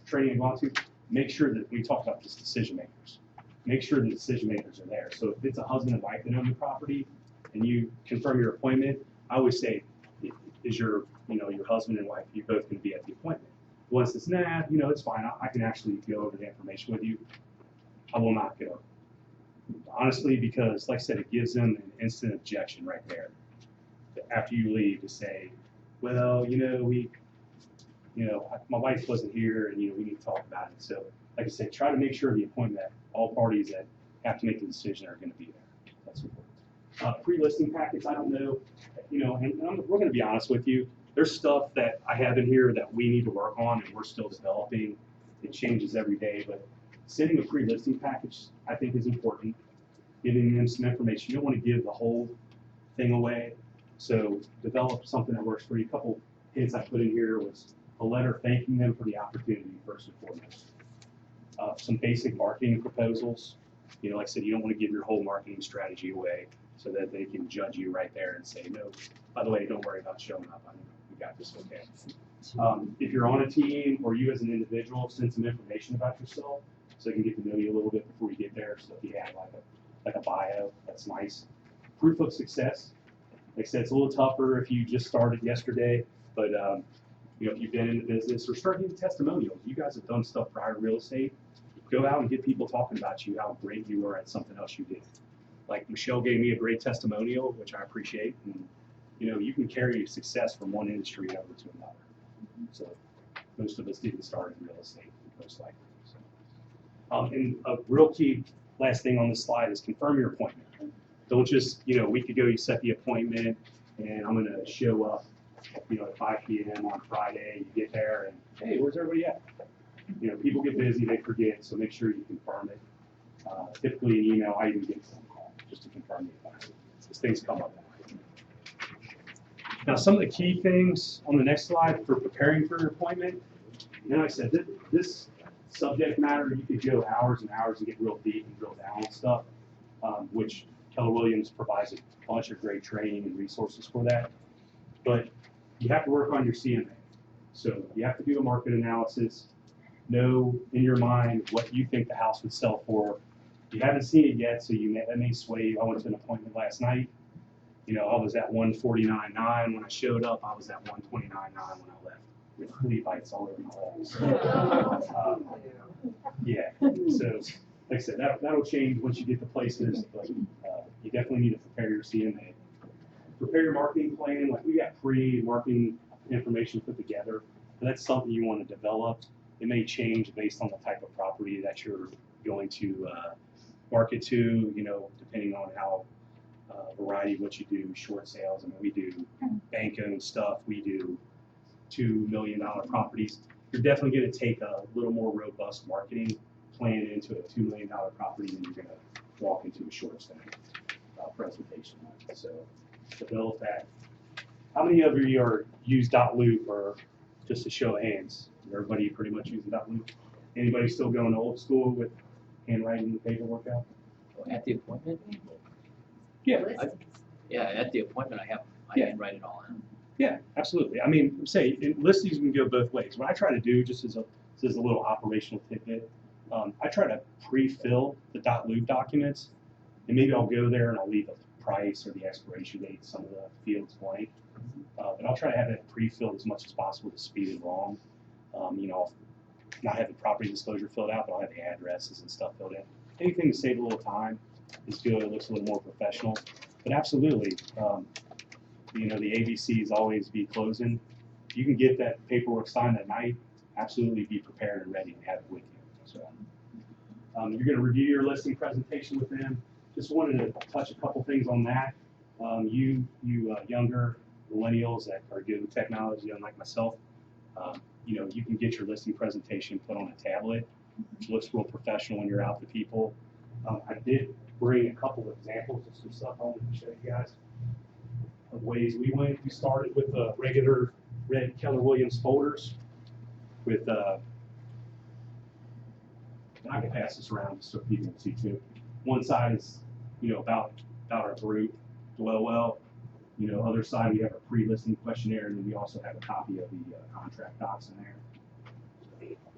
training I've gone to, make sure that we talk about this decision makers. Make sure the decision makers are there. So if it's a husband and wife that own the property and you confirm your appointment, I always say, is your husband and wife, you're both going to be at the appointment? One says, nah, it's fine. I can actually go over the information with you. I will not go. Honestly, because like I said, it gives them an instant objection right there. after you leave to say, well, my wife wasn't here and, we need to talk about it. So, like I said, try to make sure the appointment, that all parties that have to make the decision are going to be there. That's important. Pre-listing packets, I don't know, we're going to be honest with you. There's stuff that I have in here that we need to work on and we're still developing. It changes every day, but sending a pre-listing package, I think, is important. Giving them some information. You don't want to give the whole thing away. So develop something that works for you. A couple hints I put in here was a letter thanking them for the opportunity, first and foremost. Some basic marketing proposals. Like I said, you don't want to give your whole marketing strategy away so that they can judge you right there and say, no, by the way, don't worry about showing up. We got this okay. If you're on a team or you as an individual, send some information about yourself so they can get to know you a little bit before you get there. So if you have like a bio, that's nice. Proof of success. Like I said, it's a little tougher if you just started yesterday, but if you've been in the business, or start getting testimonials. You guys have done stuff prior to real estate. Go out and get people talking about you, how great you were at something else you did. Like Michelle gave me a great testimonial, which I appreciate. And you can carry your success from one industry over to another. So most of us didn't start in real estate, most likely. So, and a real key last thing on this slide is confirm your appointment. Don't just, a week ago you set the appointment and I'm going to show up, at 5 p.m. on Friday. You get there and, hey, where's everybody at? People get busy, they forget, so make sure you confirm it. Typically an email, I even get a phone call just to confirm the appointment. These things come up. Now, some of the key things on the next slide for preparing for your appointment, like I said, this subject matter, you could go hours and hours and get real deep and drill down on stuff, which Keller Williams provides a bunch of great training and resources for that. But you have to work on your CMA. So you have to do a market analysis, know in your mind what you think the house would sell for. You haven't seen it yet, so that may sway you. I went to an appointment last night. I was at 149.9 when I showed up. I was at 129.9 when I left, with flea bites all over my legs. Yeah. So, like I said, that'll change once you get to places. But you definitely need to prepare your CMA. Prepare your marketing plan. Like we got pre-marketing information put together. But that's something you want to develop. It may change based on the type of property that you're going to market to. Depending on how. Variety of what you do, short sales. I mean, we do bank-owned stuff. We do $2 million properties. You're definitely going to take a little more robust marketing plan into a $2 million property than you're going to walk into a short sale presentation. So develop that. How many of you use .loop, or just a show of hands? Everybody pretty much using .loop. Anybody still going old school with handwriting the paperwork out? At the appointment? Yeah. At the appointment, I can write it all in. Yeah, absolutely. I mean, listings can go both ways. What I try to do, just as a little operational tidbit, I try to pre-fill the .loop documents, and maybe I'll go there and I'll leave the price or the expiration date, some of the fields blank. But I'll try to have it pre-filled as much as possible to speed it along. I'll not have the property disclosure filled out, but I'll have the addresses and stuff filled in. Anything to save a little time is good. It looks a little more professional. But absolutely, the ABCs always be closing. You can get that paperwork signed that night. Absolutely be prepared and ready to have it with you. So you're going to review your listing presentation with them. Just wanted to touch a couple things on that. You younger millennials that are good with technology, unlike myself, you can get your listing presentation put on a tablet. It looks real professional when you're out to people. I did bring a couple of examples of some stuff I wanted to show you guys of ways we went. We started with the regular red Keller Williams folders with, I can pass this around just so people can see too. One side is, about our group, dwell well. Other side we have a pre-listing questionnaire, and then we also have a copy of the contract docs in there.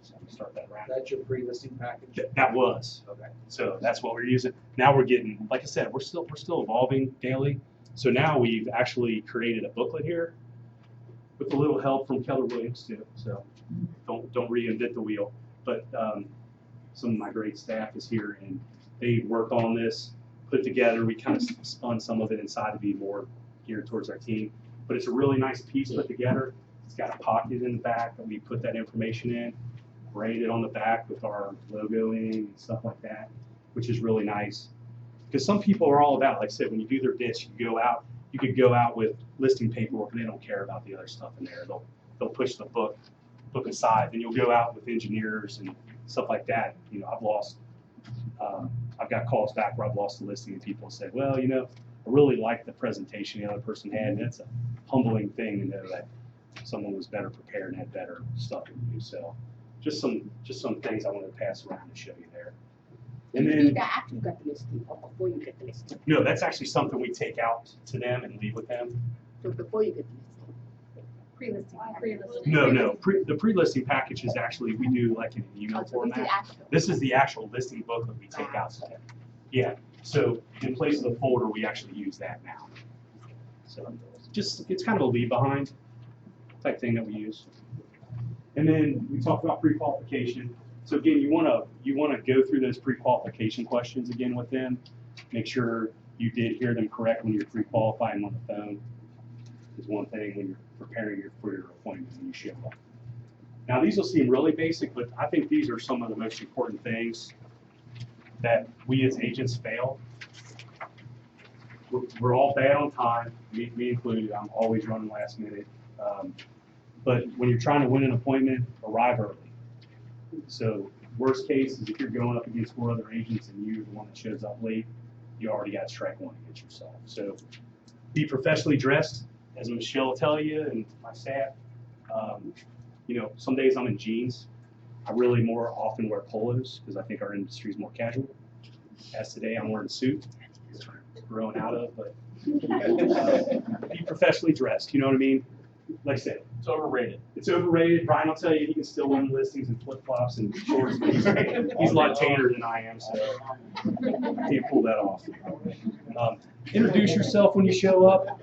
So we start that around. That's your pre-listing package? That was. Okay. So that's what we're using. Now we're getting, like I said, we're still evolving daily. So now we've actually created a booklet here with a little help from Keller Williams too. So don't reinvent the wheel. But some of my great staff is here, and they work on this, put together. We kind of spun some of it inside to be more geared towards our team. But it's a really nice piece put together. It's got a pocket in the back that we put that information in, branded on the back with our logo in and stuff like that, which is really nice. Because some people are all about, like I said, when you do their disc, you could go out with listing paperwork and they don't care about the other stuff in there. They'll push the book aside. Then you'll go out with engineers and stuff like that. You know, I've got calls back where I've lost the listing and people said, well, you know, I really like the presentation the other person had. And that's a humbling thing to know that someone was better prepared and had better stuff than you. So just some things I wanted to pass around and show you there. And You then, do that after you got the listing or before you get the listing? no, that's actually something we take out to them and leave with them. So before you get the listing? Pre-listing. No, the pre-listing package is actually, we do like in an email Oh, so this is format. after. This is the actual listing booklet we take out to them. Yeah, so in place of the folder, we actually use that now. So just, it's kind of a leave behind type thing that we use. And then we talked about pre-qualification. So again, you wanna go through those pre-qualification questions again with them. Make sure you did hear them correct when you're pre-qualifying on the phone. Is one thing when you're preparing for your appointment when you show up. Now these will seem really basic, but I think these are some of the most important things that we as agents fail. We're all bad on time, me included. I'm always running last minute. But when you're trying to win an appointment, arrive early. So worst case is if you're going up against 4 other agents and you're the one that shows up late, you already got strike 1 against yourself. So be professionally dressed, as Michelle will tell you, and my staff. You know, some days I'm in jeans. I really more often wear polos because I think our industry is more casual. As today, I'm wearing a suit, which I'm growing out of, but be professionally dressed. You know what I mean? Like I said, It's overrated. it's overrated. Brian will tell you he can still win listings in flip flops and shorts, but he's a lot tanner than I am, so can't pull that off. Introduce yourself when you show up.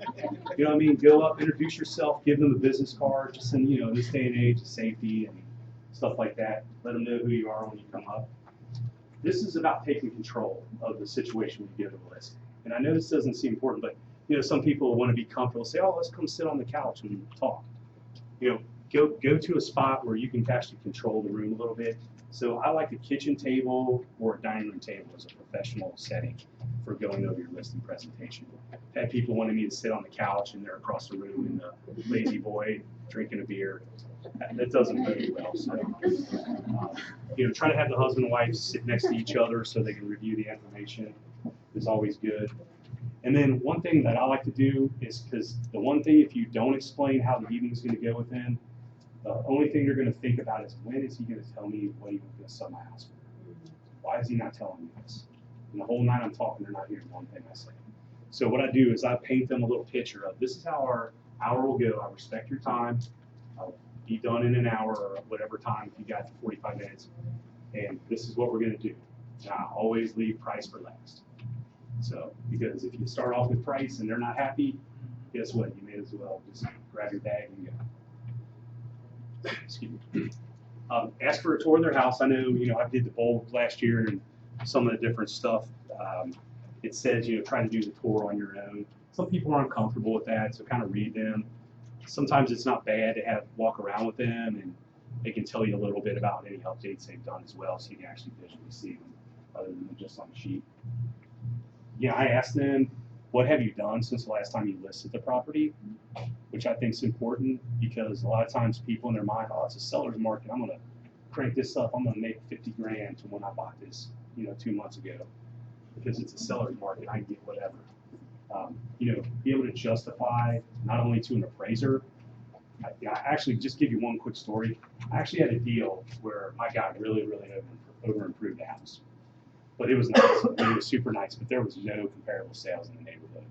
You know what I mean? Go up, introduce yourself, give them a business card. Just in, you know, this day and age of safety and stuff like that. Let them know who you are when you come up. This is about taking control of the situation when you get to the listing. And I know this doesn't seem important, but you know, some people want to be comfortable, say, oh, let's come sit on the couch and talk. You know, go to a spot where you can actually control the room a little bit. So I like a kitchen table or a dining room table as a professional setting for going over your listing presentation. I've had people wanting me to sit on the couch and they're across the room in the lazy boy drinking a beer. That doesn't bode well. So, you know, try to have the husband and wife sit next to each other so they can review the information is always good. And then one thing that I like to do is, because the one thing, if you don't explain how the evening's going to go with them, the only thing they're going to think about is, when is he going to tell me what he was going to sell my house for? Why is he not telling me this? And the whole night I'm talking, they're not hearing one thing I say. So what I do is I paint them a little picture of, this is how our hour will go. I respect your time. I'll be done in an hour or whatever time if you got 45 minutes. And this is what we're going to do. And I always leave price for last. So, because if you start off with price and they're not happy, guess what? You may as well just grab your bag and go. Excuse me. Ask for a tour of their house. I know, you know, I did the bowl last year and some of the different stuff. It says, you know, try to do the tour on your own. Some people aren't comfortable with that, so kind of read them. Sometimes it's not bad to have walk around with them and they can tell you a little bit about any updates they've done as well, so you can actually visually see them other than just on the sheet. Yeah, I asked them, what have you done since the last time you listed the property? Which I think is important because a lot of times people in their mind, oh, it's a seller's market. I'm going to crank this up. I'm going to make 50 grand to when I bought this, you know, 2 months ago. Because it's a seller's market, I can get whatever. You know, be able to justify not only to an appraiser. I actually, just give you one quick story. I actually had a deal where my guy really over improved the house. But it was nice. It was super nice, but there was no comparable sales in the neighborhood.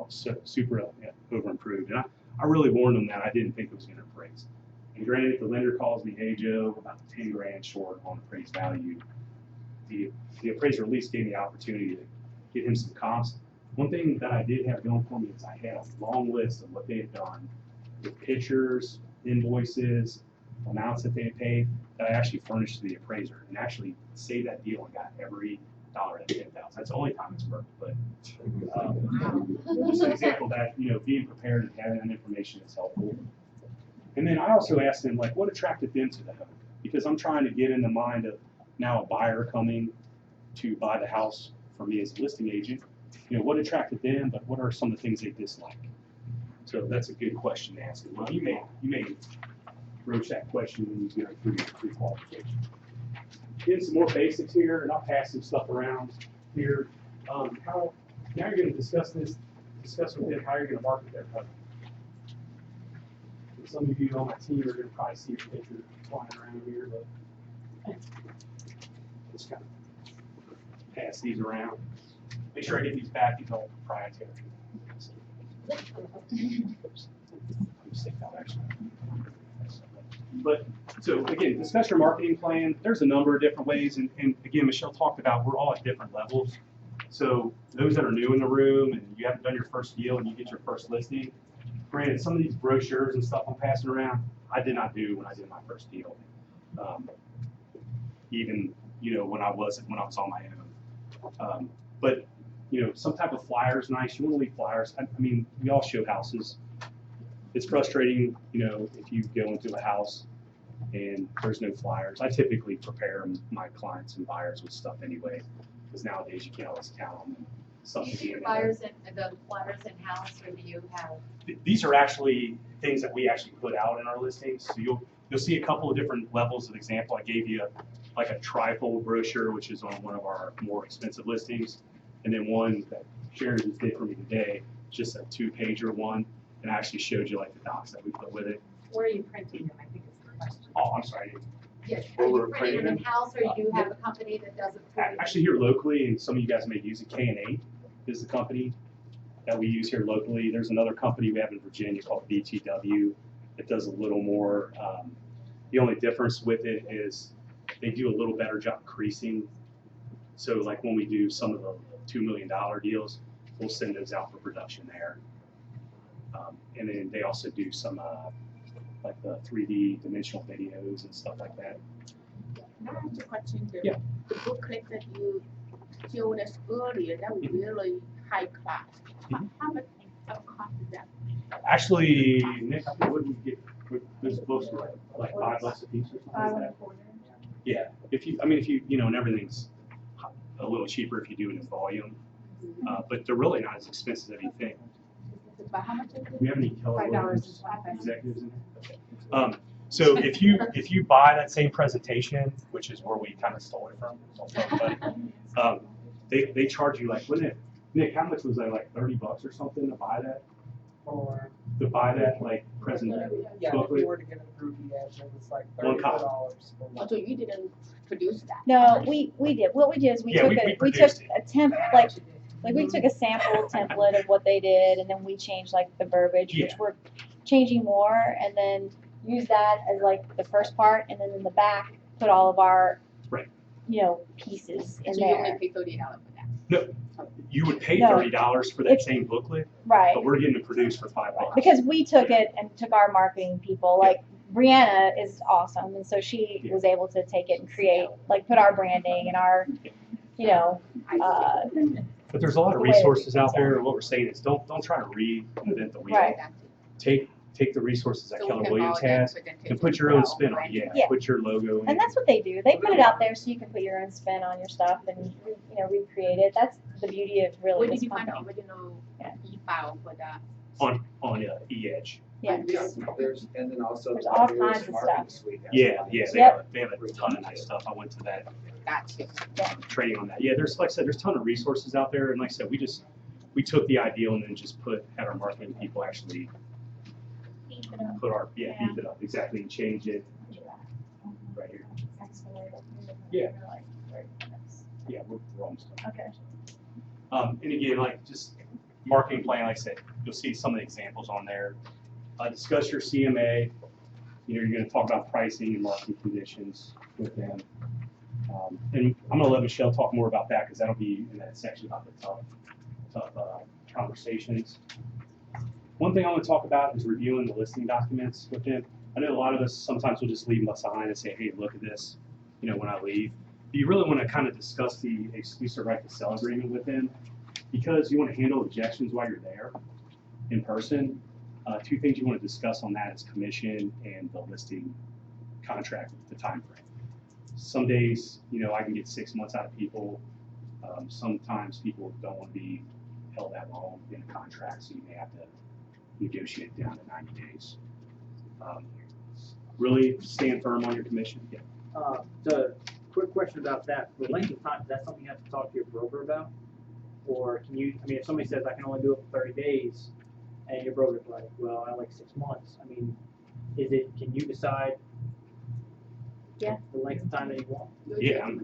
Super over improved. And I really warned them that I didn't think it was going to appraise. And granted, the lender calls me, hey Joe, we're about 10 grand short on appraised value. The appraiser at least gave me the opportunity to get him some comps. One thing that I did have going for me is I had a long list of what they had done with pictures, invoices, amounts that they had paid that I actually furnished to the appraiser and actually saved that deal and got every dollar at 10,000. That's the only time it's worked, but just an example that, you know, being prepared and having that information is helpful. And then I also asked them, like, what attracted them to the home? Because I'm trying to get in the mind of now a buyer coming to buy the house for me as a listing agent. You know, what attracted them, but what are some of the things they dislike? So that's a good question to ask. Well, you may broach that question when you go through your pre-qualification. Getting some more basics here, and I'll pass some stuff around here. Now you're going to discuss with them how you're going to market their home. And some of you on my team are going to probably see your picture flying around here, but just kind of pass these around. Make sure I get these back. These are all proprietary. But so again, discuss your marketing plan. There's a number of different ways, and again, Michelle talked about we're all at different levels. So those that are new in the room and you haven't done your first deal and you get your first listing, granted, some of these brochures and stuff I'm passing around, I did not do when I did my first deal. Even when I was on my own. But some type of flyer is nice. You want to leave flyers. I mean, we all show houses. It's frustrating, if you go into a house and there's no flyers. I typically prepare my clients and buyers with stuff anyway, because nowadays you can't always count on them. Do you do the flyers in-house, or do you have? These are actually things that we actually put out in our listings. So you'll see a couple of different levels of example. I gave you like a trifold brochure, which is on one of our more expensive listings. And then one that Sharon just did for me today, just a 2-pager one, and I actually showed you like the docs that we put with it. Where are you printing them? I think it's the question. Oh, I'm sorry. Yes, are you printing them in-house, or do you have a company that does it for you? Actually, here locally, and some of you guys may use it, K&A is the company that we use here locally. There's another company we have in Virginia called BTW that does a little more. The only difference with it is they do a little better job creasing. So like when we do some of the $2 million deals, we'll send those out for production there. And then they also do some like the 3D dimensional videos and stuff like that. Can I ask a question? Yeah. The booklet that you showed us earlier, that was really high class. How much cost is that? Actually, Nick, I think what did we get with those books were like $5 a piece or something like that. Yeah. If you, and everything's a little cheaper if you do it in volume, but they're really not as expensive as you think. About how much is it? Do you have any Keller Williams executives in there? So if you buy that same presentation, which is where we kind of stole it from, they charge you like, wasn't it, Nick? How much was that? Like $30 or something to buy that? Or to buy that like presentation? yeah, if you were to get it through ES, it was like $34. Oh, so you didn't produce that? No, we did. What we did is we took a template, like we took a sample template of what they did, and then we changed like the verbiage, which we're changing more, and then use that as like the first part, and then in the back put all of our pieces in so there. you only pay $30 for that? No, you would pay $30 for that same booklet, right? But we're getting it produced for $5 because we took it and took our marketing people. Like Brianna is awesome, and so she was able to take it and create, like, put our branding and our, But there's a lot of resources out there. What we're saying is don't try to reinvent the wheel. Right. Take the resources that So Keller we can Williams follow that has presentation and put your for own our spin on brand. it. Yeah. Put your logo in. And that's what they do. They put it out there so you can put your own spin on your stuff and recreate it. That's the beauty of really Where this did you find the company. original e-file for that? on eEdge. Yeah. There's, and then also. There's all there's kinds of marketing stuff. suite has Yeah, one. yeah, Yep. they have a ton of nice stuff. I went to that Gotcha. training on that. Yeah, there's, like I said, there's a ton of resources out there, and like I said, we took the ideal and then just had our marketing people actually put our beef it up exactly and change it right here. Yeah. Yeah, we're almost done. Okay. And again, like just marketing plan, like I said, you'll see some of the examples on there. Discuss your CMA. You're going to talk about pricing and marketing conditions with them. And I'm going to let Michelle talk more about that because that'll be in that section about the tough conversations. One thing I want to talk about is reviewing the listing documents with them. I know a lot of us sometimes will just leave them behind and say, hey, look at this, when I leave. you really want to kind of discuss the exclusive right to sell agreement with them, because you want to handle objections while you're there in person. Two things you want to discuss on that is commission and the listing contract, the time frame. Some days, I can get 6 months out of people. Sometimes people don't want to be held that long in a contract, so you may have to negotiate it down to 90 days. Really stand firm on your commission. Yeah. The quick question about that, the length of time, is that something you have to talk to your broker about? Or can you, if somebody says I can only do it for 30 days, and your broker's like, well, I like 6 months, can you decide Yeah. the length of time that you want? Yeah, I'm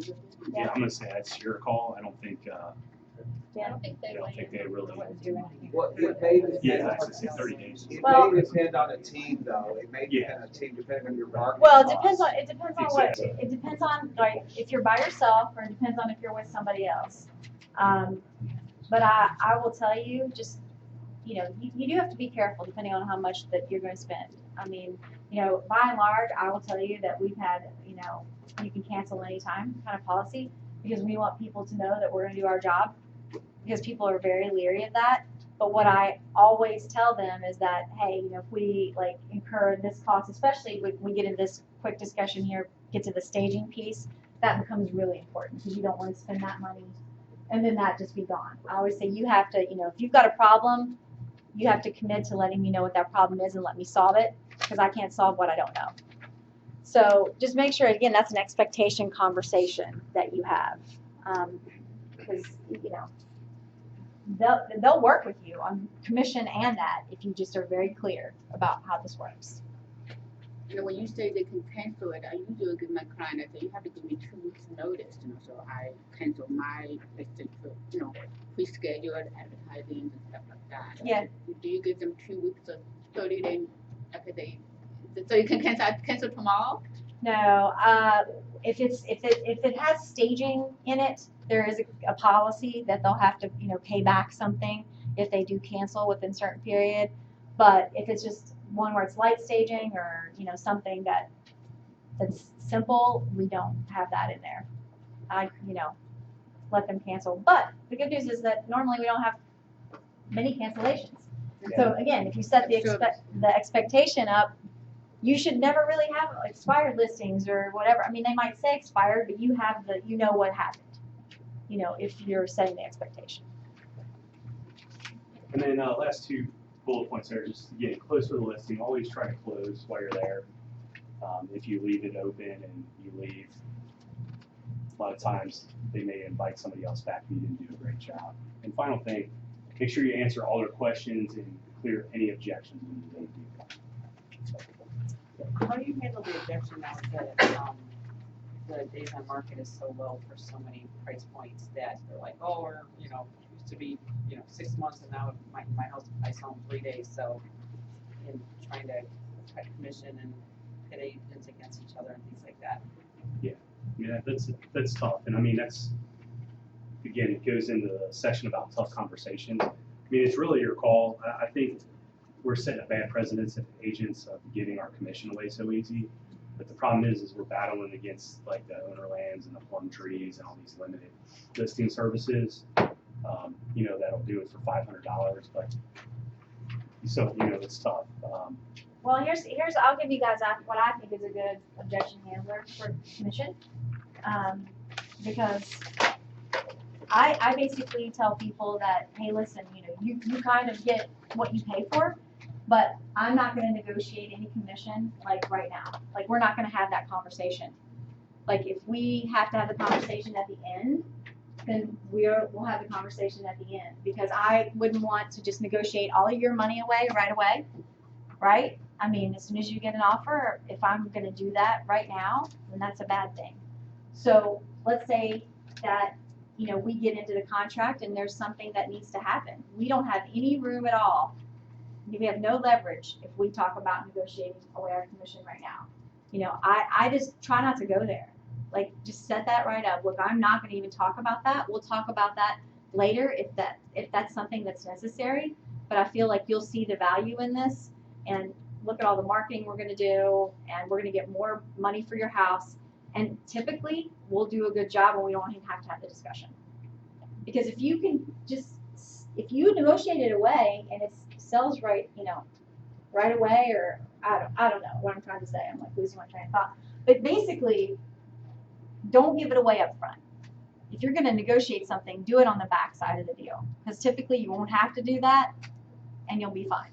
gonna say that's your call. I don't think, I don't think they really. Well, it may depend. Yeah, I say 30 days. It Well- may depend on a team, though. It may depend on a team, depending on your marketing. Well, it costs. depends on what, Exactly. it depends on, like, if you're by yourself, or it depends on if you're with somebody else. But I will tell you, just, you do have to be careful depending on how much that you're gonna spend. By and large, I will tell you that we've had, you can cancel anytime kind of policy, because we want people to know that we're gonna do our job, because people are very leery of that. But what I always tell them is that, hey, if we incur this cost, especially when we get into this quick discussion here, get to the staging piece, that becomes really important, because you don't want to spend that money and then that just be gone. I always say you have to, if you've got a problem, you have to commit to letting me know what that problem is and let me solve it, because I can't solve what I don't know. So just make sure, again, that's an expectation conversation that you have, because they'll work with you on commission and that, if you just are very clear about how this works. When you say they can cancel it, I usually give my client, I say, you have to give me 2 weeks notice, so I cancel my, pre-scheduled advertising and stuff like that. Yeah. Do you give them 2 weeks or 30 days after so you can cancel tomorrow? No, if it has staging in it, there is a policy that they'll have to, pay back something if they do cancel within a certain period. But if it's just one where it's light staging, or, something that's simple, we don't have that in there. I, let them cancel. But the good news is that normally we don't have many cancellations. So again, if you set the expectation up, you should never really have expired listings or whatever. They might say expired, but you have what happened, if you're setting the expectation. And then last 2 bullet points there, just getting close to the listing. Always try to close while you're there. If you leave it open and you leave, a lot of times they may invite somebody else back and you didn't do a great job. And final thing, make sure you answer all their questions and clear any objections when you do that. How do you handle the objection now that the days on market is so low for so many price points that they're like, oh, we're, used to be, 6 months, and now my house, I sell in 3 days, so in trying to cut commission and pit agents against each other and things like that. Yeah, that's tough, and that's, again, it goes into the section about tough conversations. It's really your call. I think we're setting a bad precedence of agents of giving our commission away so easy. But the problem is we're battling against the Ownerlands and the Plum Trees and all these limited listing services. That'll do it for $500, but so it's tough. Well, here's I'll give you guys what I think is a good objection handler for commission, because I basically tell people that, hey, listen, you kind of get what you pay for, but I'm not going to negotiate any commission right now. We're not going to have that conversation. If we have to have the conversation at the end, then we'll have the conversation at the end, because I wouldn't want to just negotiate all of your money away right away, right? As soon as you get an offer, if I'm going to do that right now, then that's a bad thing. So let's say that we get into the contract and there's something that needs to happen. We don't have any room at all. We have no leverage if we talk about negotiating away our commission right now. I just try not to go there. Just set that right up. Look, I'm not going to even talk about that. We'll talk about that later if that's something that's necessary. But I feel like you'll see the value in this, and look at all the marketing we're going to do, and we're going to get more money for your house. And typically, we'll do a good job and we don't even have to have the discussion. Because if you can if you negotiate it away and it sells right, right away, or I don't know what I'm trying to say. I'm like losing my train of thought. But basically, don't give it away up front. If you're going to negotiate something, do it on the back side of the deal. Because typically you won't have to do that and you'll be fine.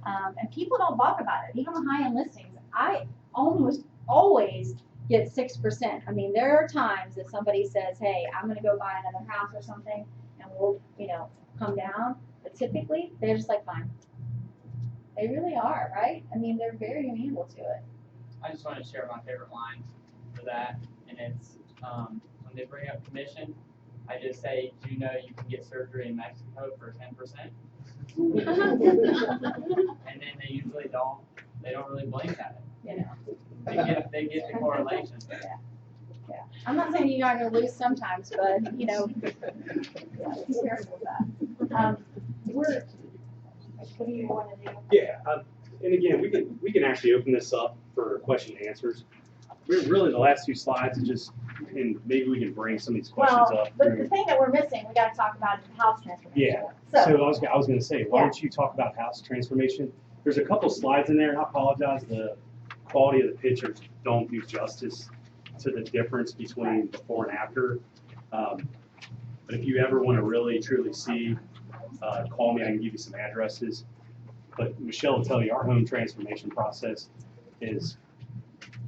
And people don't balk about it. Even on high-end listings, I almost always get 6%. I mean, there are times that somebody says, hey, I'm going to go buy another house or something, and we'll, come down. But typically, they're just like, fine. They really are, right? I mean, they're very amenable to it. I just want to share my favorite line for that, and it's when they bring up commission, I just say, do you know you can get surgery in Mexico for 10%? And then they usually don't. They don't really blink at it. They get the correlation. Yeah. I'm not saying you're not going to lose sometimes, but be careful with that. What do you want to do? Yeah, and again, we can actually open this up for question and answers. We're really the last two slides is just, and maybe we can bring some of these questions up. But the thing that we're missing, we got to talk about is the house transformation. Yeah. So I was going to say, why don't you talk about house transformation? There's a couple slides in there, and I apologize, the quality of the pictures don't do justice to the difference between before and after. But if you ever want to really truly see, call me. I can give you some addresses. But Michelle will tell you our home transformation process is.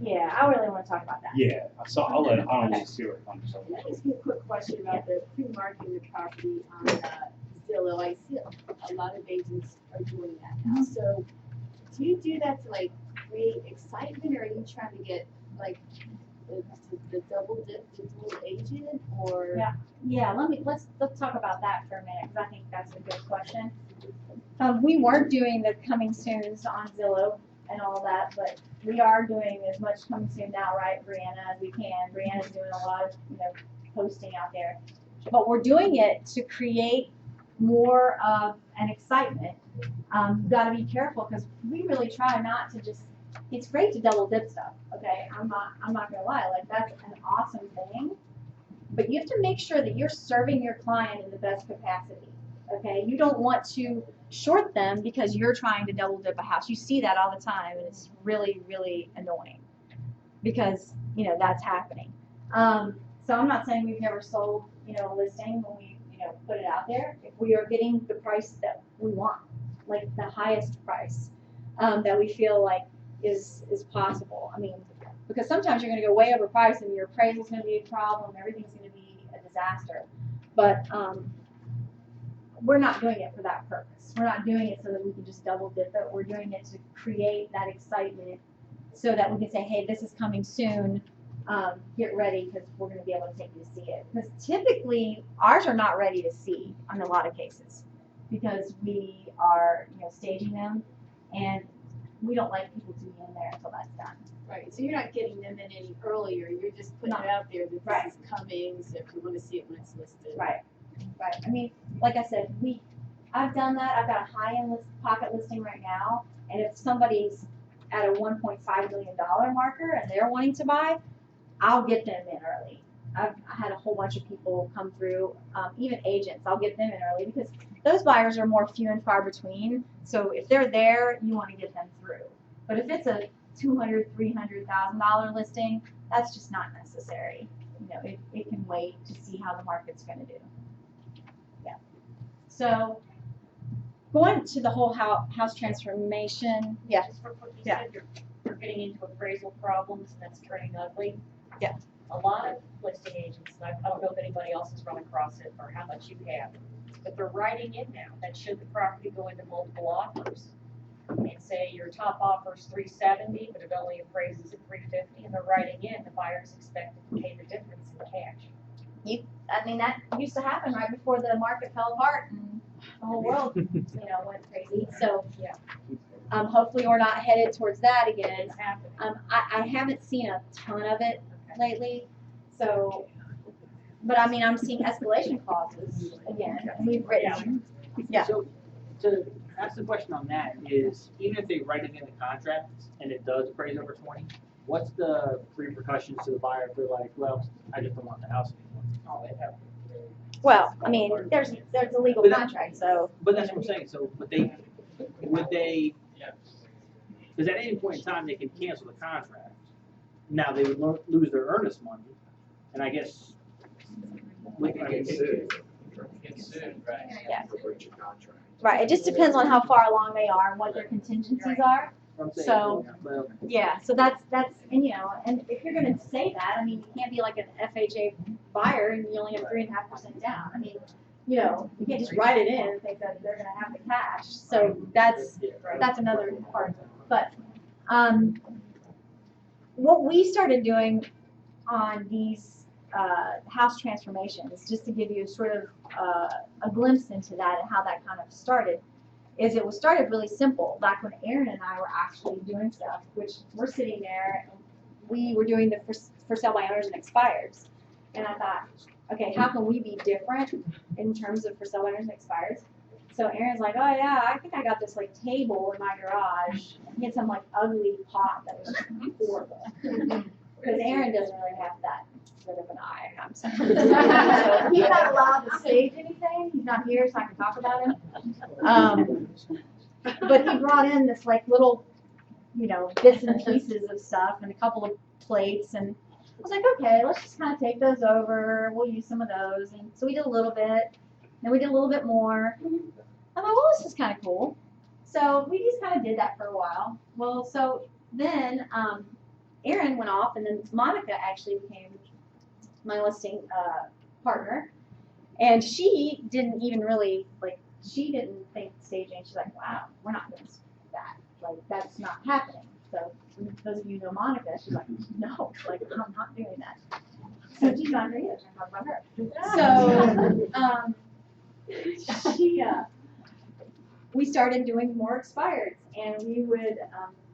Yeah, I really want to talk about that. Yeah, so I'll let Stuart. Can I ask you a quick question about the pre-marketing the property on Zillow? I see a lot of agents are doing that now. So do you do that to create excitement, or are you trying to get the double dip dual agent, or? Yeah. Let's talk about that for a minute, because I think that's a good question. We weren't doing the coming soons on Zillow and all that, but we are doing as much coming soon now, right, Brianna, as we can. Brianna's doing a lot of posting out there, but we're doing it to create more of an excitement. You've got to be careful, because we really try not to just. It's great to double dip stuff, okay? I'm not gonna lie, that's an awesome thing, but you have to make sure that you're serving your client in the best capacity, okay? You don't want to short them because you're trying to double dip a house. You see that all the time, and it's really, really annoying because that's happening. So I'm not saying we've never sold a listing when we put it out there. If we are getting the price that we want, like the highest price that we feel like is possible. I mean, because sometimes you're going to go way overpriced and your appraisal's going to be a problem, everything's going to be a disaster. But we're not doing it for that purpose. We're not doing it so that we can just double dip it. We're doing it to create that excitement so that we can say, hey, this is coming soon. Get ready, because we're going to be able to take you to see it. Because typically, ours are not ready to see in a lot of cases, because we are staging them, and we don't like people to be in there until that's done. Right, so you're not getting them in any earlier, you're just putting it out there that this is coming, so if you want to see it when it's listed. Right. I mean, like I said, I've done that. I've got a high-end pocket listing right now, and if somebody's at a $1.5 million marker and they're wanting to buy, I'll get them in early. I had a whole bunch of people come through, even agents. I'll get them in early, because those buyers are more few and far between. So if they're there, you want to get them through. But if it's a $200,000, $300,000 listing, that's just not necessary. It can wait to see how the market's going to do. Yeah. So going to the whole house transformation. Yeah. Just for what you said, you're getting into appraisal problems, and that's turning ugly. Yeah. A lot of listing agents, and I don't know if anybody else has run across it or how much you have, but they're writing in now that should the property go into multiple offers, and say your top offer is $370, but it only appraises at $350, and they're writing in the buyer's expected to pay the difference in cash. I mean, that used to happen right before the market fell apart and the whole world, went crazy. So, yeah. Hopefully we're not headed towards that again. I haven't seen a ton of it lately, so, but I mean, I'm seeing escalation clauses again, and we've written. Yeah. So, to ask the question on that is, even if they write it in the contract and it does appraise over 20, what's the repercussions to the buyer if they're like, well, I just don't want the house anymore? Well, I mean, there's a legal But that- contract, so. But that's what I'm saying, so, would they, because at any point in time, they can cancel the contract. Now, they would lose their earnest money, and I guess. They can get sued. Get sued, right? Yeah. For breach of contract. Right, it just depends on how far along they are and what their contingencies are. I'm saying, So- well, Yeah, so that's, and you know, and if you're gonna say that, I mean, you can't be like an FHA buyer and you only have 3.5% down. I mean, you know, you can't just write it in and think that they're gonna have the cash. So that's another part. But, what we started doing on these, house transformations, just to give you sort of, a glimpse into that and how that kind of started, is it was started really simple back when Aaron and I were actually doing stuff, which we're sitting there and we were doing the for sale by owners and expires. And I thought, okay, how can we be different in terms of for sale by owners and expires? So Aaron's like, oh yeah, I think I got this like table in my garage. He had some like ugly pot that was horrible. Because Aaron doesn't really have that good of an eye, I'm sorry. So he's not allowed to stage anything. He's not here, so I can talk about him. But he brought in this like little, you know, bits and pieces of stuff and a couple of plates, and I was like, okay, let's just kind of take those over. We'll use some of those, and so we did a little bit, then we did a little bit more. I thought, well, this is kind of cool. So we just kind of did that for a while. Well, so then Aaron went off, and then Monica actually became my listing partner, and she didn't even really she didn't think staging. She's like, wow, we're not doing that. Like, that's not happening. So those of you who know Monica, she's like, no, like, I'm not doing that. So she's not here either. I'm talking about her. So we started doing more expireds, and we would,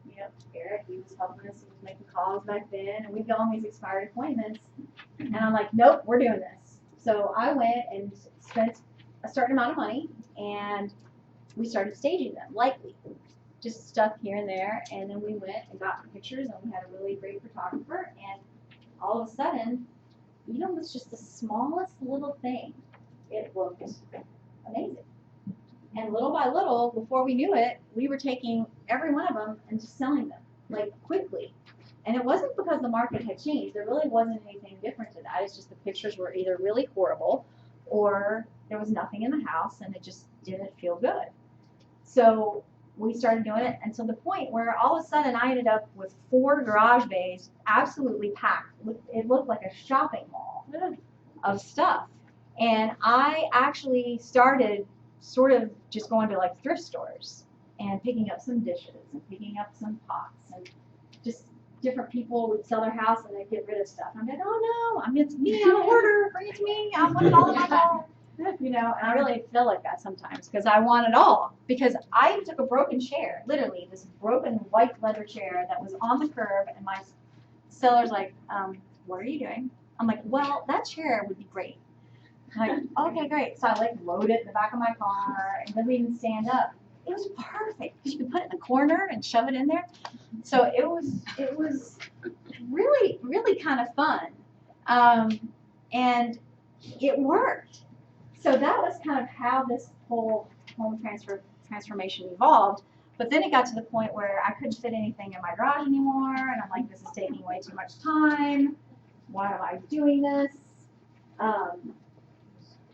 you know, Eric, he was helping us, he was making calls back then, and we'd go on these expired appointments, and I'm like, nope, we're doing this. So I went and spent a certain amount of money, and we started staging them lightly, just stuff here and there, and then we went and got pictures, and we had a really great photographer, and all of a sudden, even with just the smallest little thing, it looked amazing. And little by little, before we knew it, we were taking every one of them and just selling them, like, quickly. And it wasn't because the market had changed. There really wasn't anything different to that. It's just the pictures were either really horrible or there was nothing in the house and it just didn't feel good. So we started doing it until the point where all of a sudden I ended up with 4 garage bays absolutely packed. It looked like a shopping mall of stuff. And I actually started sort of just going to like thrift stores and picking up some dishes and picking up some pots, and just different people would sell their house and they'd get rid of stuff. I'm like, oh no, it's me, I'm an order, bring it to me, I want it all in my car. You know, and I really feel like that sometimes because I want it all. Because I took a broken chair, literally this broken white leather chair that was on the curb, and my seller's like, what are you doing? I'm like, well, that chair would be great. I'm like, okay, great. So I like load it in the back of my car, and then we can stand up. It was perfect because you could put it in the corner and shove it in there. So it was really, really kind of fun, and it worked. So that was kind of how this whole home transformation evolved. But then it got to the point where I couldn't fit anything in my garage anymore, and I'm like, this is taking way too much time. Why am I doing this?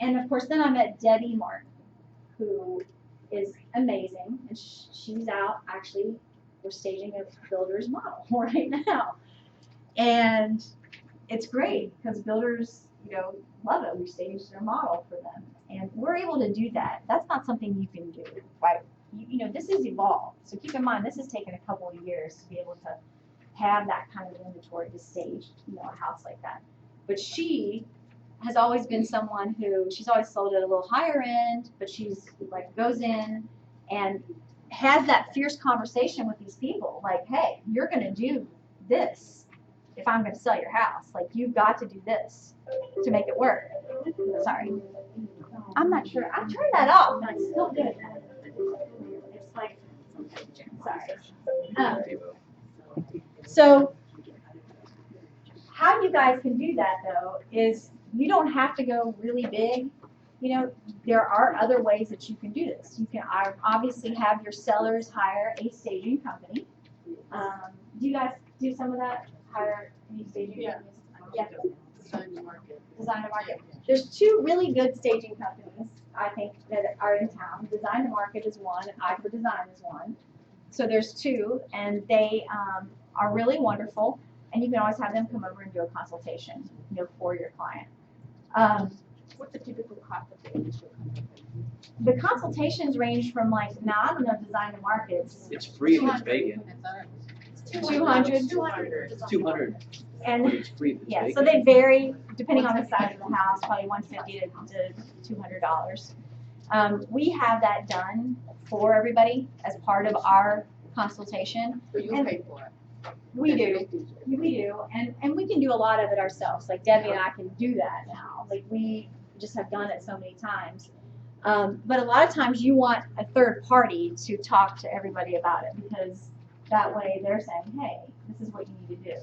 And of course, then I met Debbie Martin, who is amazing, and she's out. Actually, we're staging a builder's model right now, and it's great because builders, you know, love it. We stage their model for them, and we're able to do that. That's not something you can do, right? You know, this has evolved. So keep in mind, this has taken a couple of years to be able to have that kind of inventory to stage, you know, a house like that. But she has always been someone who, she's always sold at a little higher end, but she's like goes in and has that fierce conversation with these people, like, hey, you're gonna do this if I'm gonna sell your house. Like, you've got to do this to make it work. Sorry. I'm not sure. I turned that off, and it's still doing that. It's like, sorry. So how you guys can do that though is you don't have to go really big. You know, there are other ways that you can do this. You can obviously have your sellers hire a staging company. Do you guys do some of that? Hire any staging companies? Yeah. Design to market. Design to market. There's two really good staging companies, I think, that are in town. Design to Market is one, and Eye for Design is one. So there's two, and they are really wonderful. And you can always have them come over and do a consultation, you know, for your client. What's the typical cost of the initial consultation? The consultations range from like, now I don't know Design to Market. It's free if it's vacant. 200. 200. And It's free if it's yeah, vacant. so they vary depending on the size of the house, probably $150 to $200. We have that done for everybody as part of our consultation. So you And pay for it? we do, and we can do a lot of it ourselves. Like Debbie and I can do that now. Like we just have done it so many times. But a lot of times you want a third party to talk to everybody about it because that way they're saying, hey, this is what you need to do.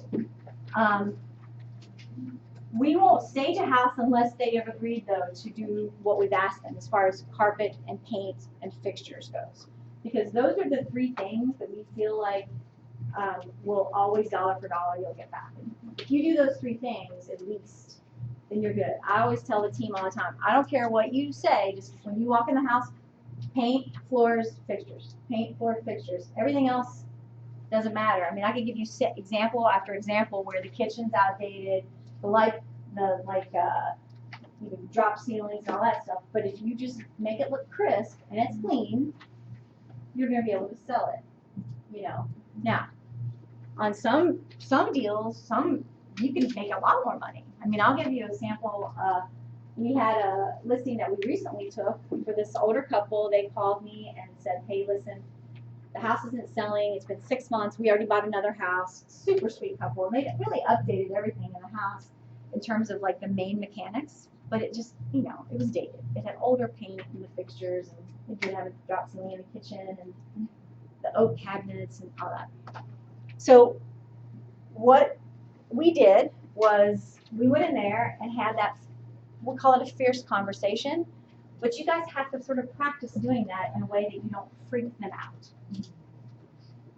We won't stage a house unless they have agreed though to do what we've asked them as far as carpet and paint and fixtures goes. Because those are the three things that we feel like will always dollar for dollar you'll get back. If you do those three things at least, then you're good. I always tell the team all the time, I don't care what you say, just when you walk in the house, paint, floors, fixtures. Paint, floor, fixtures. Everything else doesn't matter. I mean, I could give you example after example where the kitchen's outdated, you know, drop ceilings and all that stuff. But if you just make it look crisp and it's clean, you're going to be able to sell it. You know. Now, on some deals, you can make a lot more money. I mean, I'll give you a sample. We had a listing that we recently took for this older couple. They called me and said, hey, listen, the house isn't selling. It's been 6 months. We already bought another house. Super sweet couple. And they really updated everything in the house in terms of like the main mechanics. But it just, you know, it was dated. It had older paint in the fixtures, and it did have a drop ceiling in the kitchen and the oak cabinets and all that. So what we did was we went in there and had that, we'll call it a fierce conversation, but you guys have to sort of practice doing that in a way that you don't freak them out.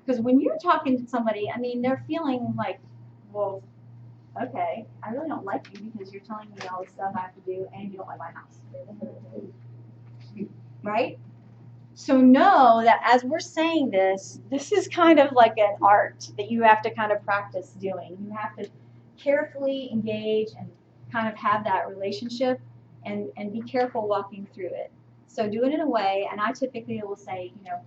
Because when you're talking to somebody, I mean, they're feeling like, well, okay, I really don't like you because you're telling me all the stuff I have to do and you don't like my house. Right? So know that as we're saying this, this is kind of like an art that you have to kind of practice doing. You have to carefully engage and kind of have that relationship and be careful walking through it. So do it in a way, and I typically will say, you know,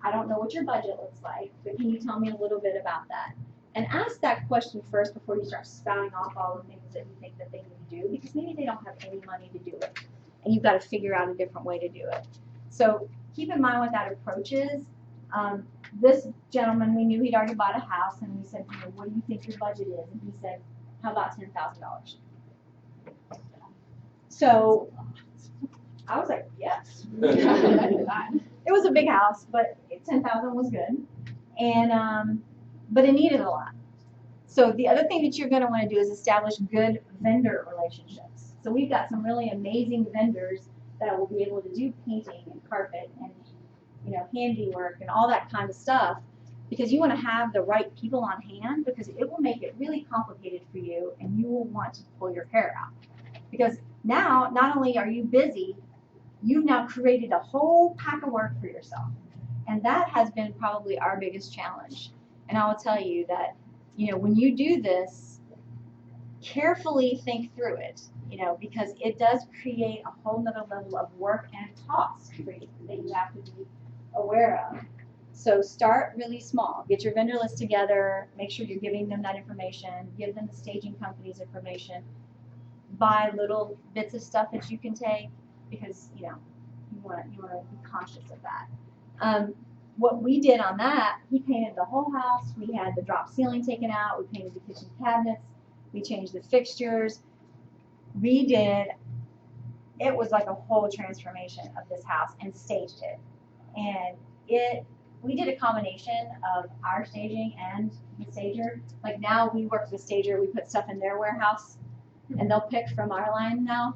I don't know what your budget looks like, but can you tell me a little bit about that? And ask that question first before you start spouting off all the things that you think that they need to do, because maybe they don't have any money to do it, and you've got to figure out a different way to do it. So keep in mind what that approach is. This gentleman, we knew he'd already bought a house, and we said, you know, what do you think your budget is? And he said, how about $10,000? So I was like, yes. It was a big house, but 10,000 was good, and but it needed a lot. So the other thing that you're going to want to do is establish good vendor relationships. So we've got some really amazing vendors that will be able to do painting and carpet and, you know, handiwork and all that kind of stuff, because you want to have the right people on hand, because it will make it really complicated for you and you will want to pull your hair out. Because now, not only are you busy, you've now created a whole pack of work for yourself. And that has been probably our biggest challenge. And I will tell you that, you know, when you do this, carefully think through it, you know, because it does create a whole nother level of work and cost for you that you have to be aware of. So start really small. Get your vendor list together. Make sure you're giving them that information. Give them the staging company's information. Buy little bits of stuff that you can take, because, you know, you want to be conscious of that. What we did on that, he painted the whole house. We had the drop ceiling taken out. We painted the kitchen cabinets. We changed the fixtures. It was like a whole transformation of this house, and staged it. And it we did a combination of our staging and the stager. Like now we work with the stager, we put stuff in their warehouse and they'll pick from our line now.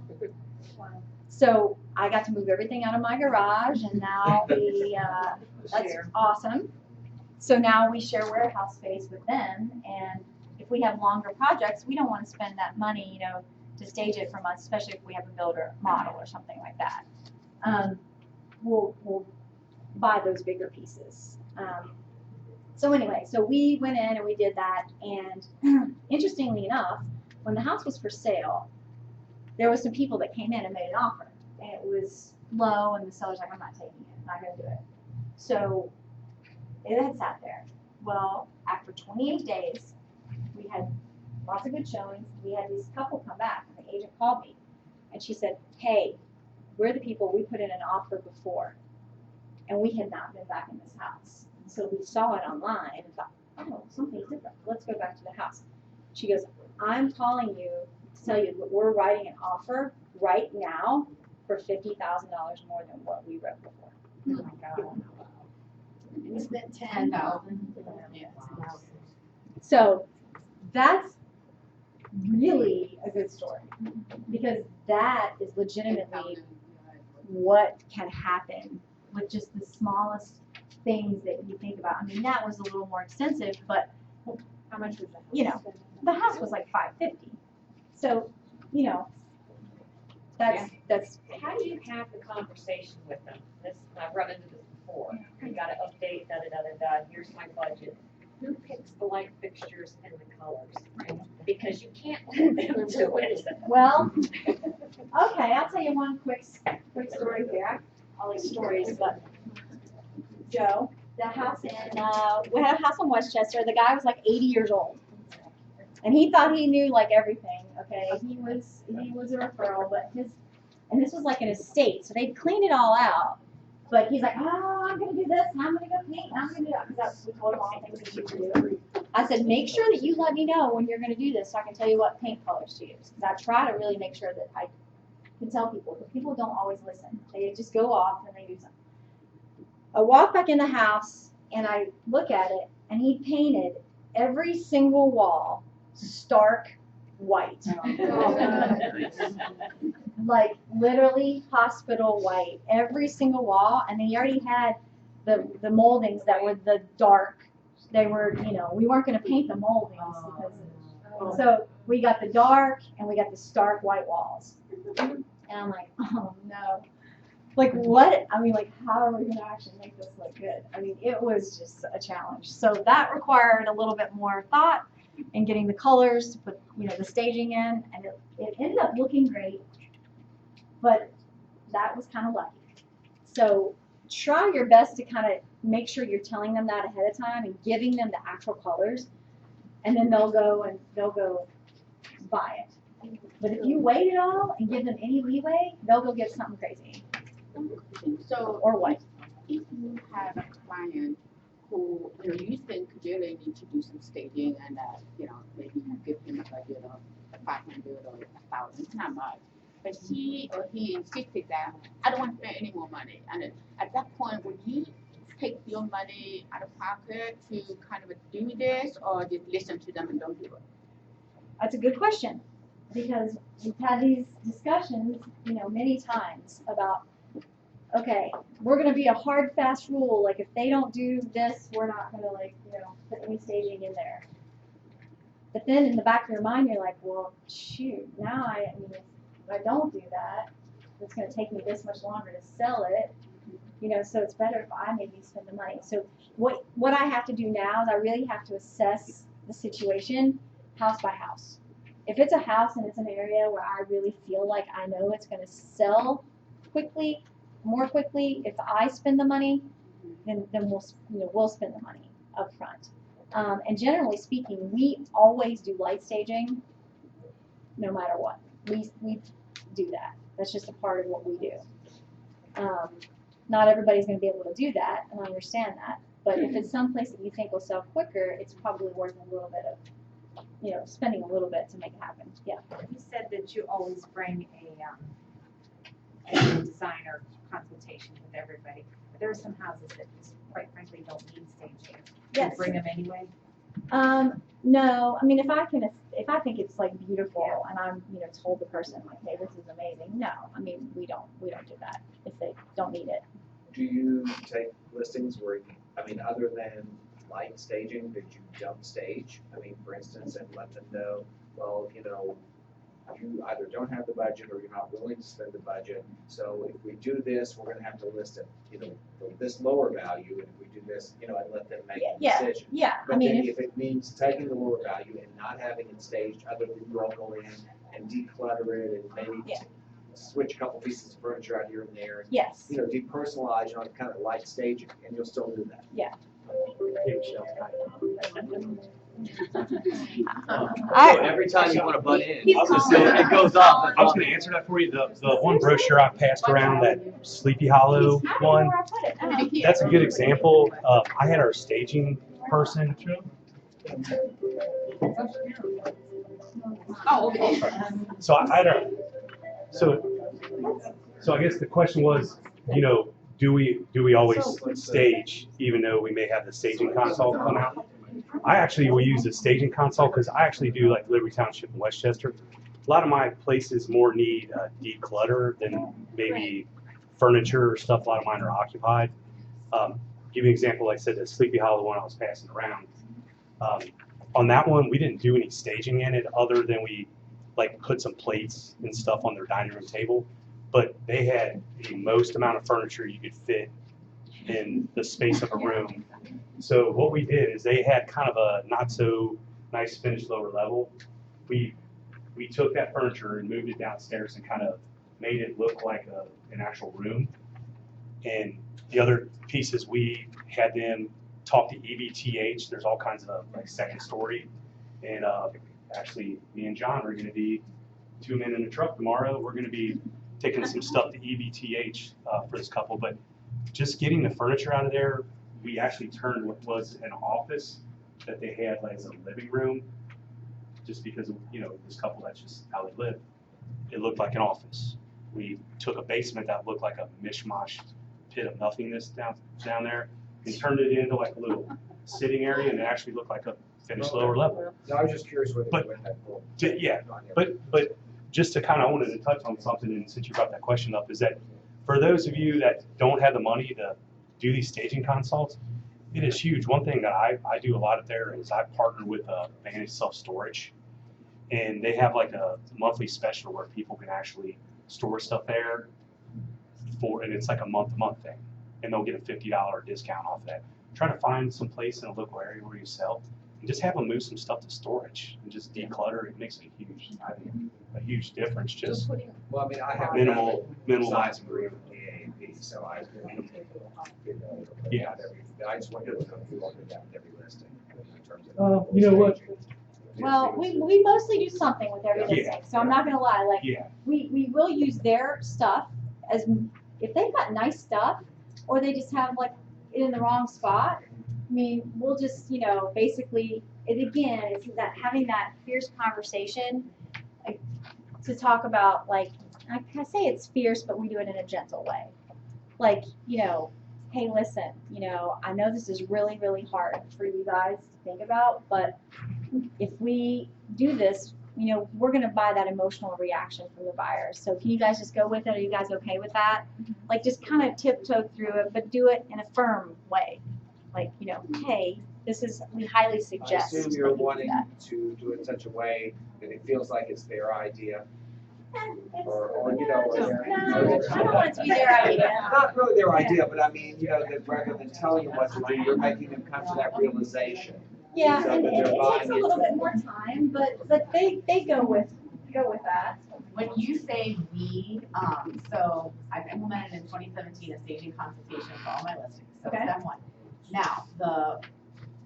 So I got to move everything out of my garage and now that's awesome. So now we share warehouse space with them, and if we have longer projects, we don't want to spend that money, you know, to stage it from us, especially if we have a builder model or something like that. We'll buy those bigger pieces. So anyway, so we went in and we did that, and interestingly enough, when the house was for sale, there was some people that came in and made an offer, and it was low, and the seller's like, I'm not taking it, I'm not going to do it. So it had sat there. Well, after 28 days, we had lots of good showings. We had this couple come back, and the agent called me, and she said, hey, we're the people we put in an offer before, and we had not been back in this house. So we saw it online and thought, oh, something's different. Let's go back to the house. She goes, I'm calling you to tell you that we're writing an offer right now for $50,000 more than what we wrote before. Oh my God. We spent 10,000. So that's really a good story, because that is legitimately what can happen with just the smallest things that you think about. I mean, that was a little more extensive, but How much was that? you know, the house was like $550. So, you know, that's How do you have the conversation with them? This, I've run into this before. You gotta update, da-da-da-da-da, here's my budget. Who picks the light fixtures and the colors? Because you can't let them do it. well. Okay, I'll tell you one quick story here. All these stories, but Joe, the house in we had a house in Westchester. The guy was like 80 years old, and he thought he knew like everything. Okay, he was a referral, but and this was like an estate, so they cleaned it all out. But he's like, oh, I'm gonna do this, and I'm gonna go paint, and I'm gonna do that, because we told him all the things that you could do. I said, make sure that you let me know when you're gonna do this, so I can tell you what paint colors to use. Because I try to really make sure that I can tell people, but people don't always listen. They just go off and they do something. I walk back in the house and I look at it, and he painted every single wall stark white. Like literally hospital white, every single wall, and then he already had the moldings that were the dark. They were, you know, we weren't going to paint the moldings because, so we got the dark and we got the stark white walls. And I'm like, oh no. Like what? I mean, like how are we going to actually make this look good? I mean, it was just a challenge. So that required a little bit more thought and getting the colors to put, you know, the staging in, and it ended up looking great, but that was kind of lucky. So try your best to kind of make sure you're telling them that ahead of time and giving them the actual colors, and then they'll go buy it. But if you wait at all and give them any leeway, they'll go get something crazy. So, or white. If you have a client who, you know, you think really need to do some staging and, you know, maybe you give him a budget of 500 or 1,000, not much. But he or he insisted that, I don't want to spend any more money. And at that point, would you take your money out of pocket to kind of do this, or just listen to them and don't do it? That's a good question, because we've had these discussions, you know, many times about, okay, we're going to be a hard, fast rule. Like, if they don't do this, we're not going to, like, you know, put any staging in there. But then in the back of your mind, you're like, well, shoot, now I mean, if I don't do that, it's going to take me this much longer to sell it. You know, so it's better if I maybe spend the money. So what I have to do now is I really have to assess the situation house by house. If it's a house and it's an area where I really feel like I know it's going to sell quickly, more quickly, if I spend the money, then we'll spend the money up front. And generally speaking, we always do light staging, no matter what. We do that. That's just a part of what we do. Not everybody's going to be able to do that, and I understand that. But if it's someplace that you think will sell quicker, it's probably worth a little bit of, you know, spending a little bit to make it happen. Yeah. You said that you always bring a designer consultation with everybody. But there are some houses that just quite frankly don't need staging? Yes. Bring them anyway? No, I mean, if I think it's like beautiful and I'm, told the person like, hey, this is amazing, no, I mean, we don't do that if they don't need it. Do you take listings where, other than light staging, did you dump stage? I mean, for instance, and let them know, well, you either don't have the budget or you're not willing to spend the budget. So if we do this, we're gonna have to list it, for this lower value, and if we do this, and let them make the decision. Yeah, I But mean, then if it means taking the lower value and not having it staged, other people all go in and declutter it and maybe switch a couple pieces of furniture out here and there. And, yes, depersonalize, kind of light staging, and you'll still do that. yeah. So every time you want to butt in, He's it goes up. I was going to answer that for you. The one brochure I passed around, that Sleepy Hollow one, that's a good example. I had our staging person. Oh, okay. So I don't. So I guess the question was, do we always stage even though we may have the staging console come out? I actually will use the staging console because I actually do like Liberty Township and Westchester. A lot of my places more need declutter than maybe furniture or stuff. A lot of mine are occupied. Give you an example, like I said, the Sleepy Hollow one I was passing around. On that one, we didn't do any staging in it other than we put some plates and stuff on their dining room table. But they had the most amount of furniture you could fit in the space of a room. So what we did is they had kind of a not so nice finished lower level. We took that furniture and moved it downstairs and kind of made it look like an actual room. And the other pieces, we had them talk to EVTH. There's all kinds of second story. And actually, me and John are going to be 2 men in a truck tomorrow. We're going to be taking some stuff to EVTH for this couple. But just getting the furniture out of there, we actually turned what was an office that they had as a living room, just because of, this couple, that's just how they live. It looked like an office. We took a basement that looked like a mishmash pit of nothingness down there and turned it into a little sitting area, and it actually looked like a finished lower level. No, I was just curious whether they went that full. Yeah, but just to kind of wanted to touch on something, and since you brought that question up, is that for those of you that don't have the money to do these staging consults, it is huge. One thing that I do a lot of there is I partner with Vantage Self Storage, and they have a monthly special where people can actually store stuff there and it's a month-to-month thing, and they'll get a $50 discount off that. Try to find some place in a local area where you sell, and just have them move some stuff to storage and just declutter. It makes a huge difference. Just well, I have minimal size agreement with the AAP, so I I just wanted to know if you wanted that with every listing in terms of. You know what? Well, we mostly do something with every listing, so I'm not gonna lie. We will use their stuff as if they've got nice stuff, or they just have it in the wrong spot. I mean, we'll just basically it's that having that fierce conversation to talk about I say it's fierce, but we do it in a gentle way. Hey, listen, I know this is really, really hard for you guys to think about, but if we do this, we're going to buy that emotional reaction from the buyers. So can you guys just go with it? Are you guys okay with that? Just kind of tiptoe through it, but do it in a firm way. Hey, we highly suggest. I assume you're wanting to do it in such a way that it feels like it's their idea. Or I don't want it to be their idea. Not really their idea, but that rather than telling them what to do, you're making them come to that realization. Yeah, so and that it they're takes buying a little bit more time, but they go with that. When you say we, so I've implemented in 2017 a staging consultation for all my listings. So Okay. step one. Now,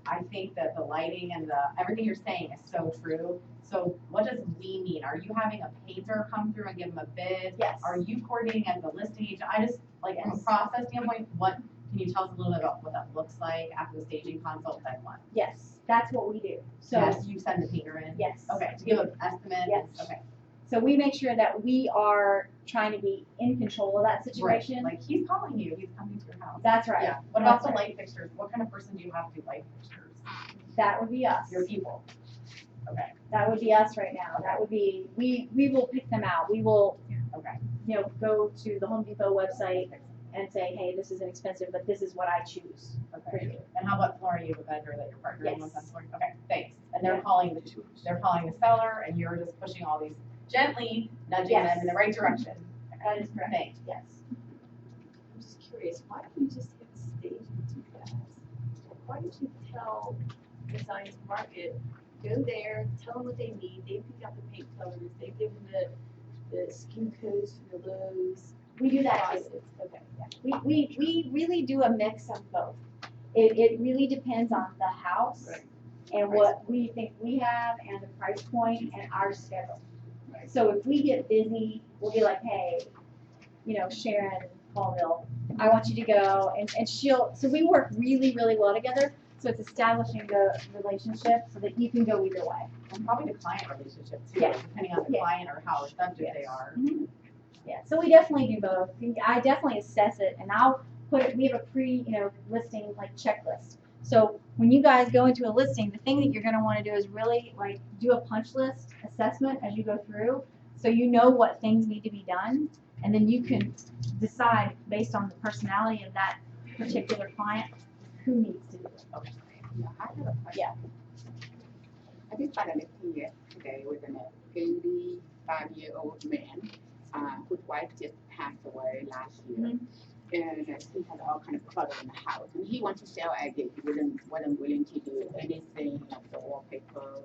I think that the lighting and everything you're saying is so true. So what does we mean? Are you having a painter come through and give them a bid? Yes. Are you coordinating as a listing agent? I just, from a process standpoint, can you tell us a little bit about what that looks like after the staging consult type one? Yes, that's what we do. So yes, you send the painter in? Yes. Okay, to give an estimate? Yes. Okay. So we make sure that we are trying to be in control of that situation. Like, he's calling you, he's coming to your house. That's right. Yeah, what about the That's right. light fixtures? What kind of person do you have to do light fixtures? That would be us. Your people. Okay, That would be us right now. That would be, we will pick them out. We will, okay. go to the Home Depot website and say, hey, this isn't expensive, but this is what I choose for you. And how about flooring? You have a vendor that you're partnering Yes. with on flooring? Okay, thanks. And they're Yeah. calling the seller, and you're just pushing all these, gently nudging Yes. them in the right direction. That is correct. Thanks. Yes. I'm just curious, why don't you just hit the stage with you guys? Why don't you tell the science market, go there, tell them what they need, they pick out the paint colors, they give them the skin codes for the lows. We do that too. Faucets. Okay. We really do a mix of both. It really depends on the house Right. and what we think we have and the price point and our schedule. So if we get busy, we'll be like, hey, Sharon Colville, I want you to go, and so we work really, really well together. So it's establishing the relationship so that you can go either way. And probably the client relationship too, Yeah. depending on the Yeah. client or how effective they are. Mhm. Yeah, so we definitely do both. I definitely assess it, and I'll put it. We have a listing like checklist. So when you guys go into a listing, the thing that you're going to want to do is really do a punch list assessment as you go through, so you know what things need to be done, and then you can decide based on the personality of that particular client who needs to do it. Okay. Yeah, I have a question. Yeah. I just got a listing yesterday with an 85-year-old man, whose wife just passed away last year. Mhm. And he had all kind of clutter in the house, and he wanted to sell as it. He wasn't willing to do anything like the wallpaper,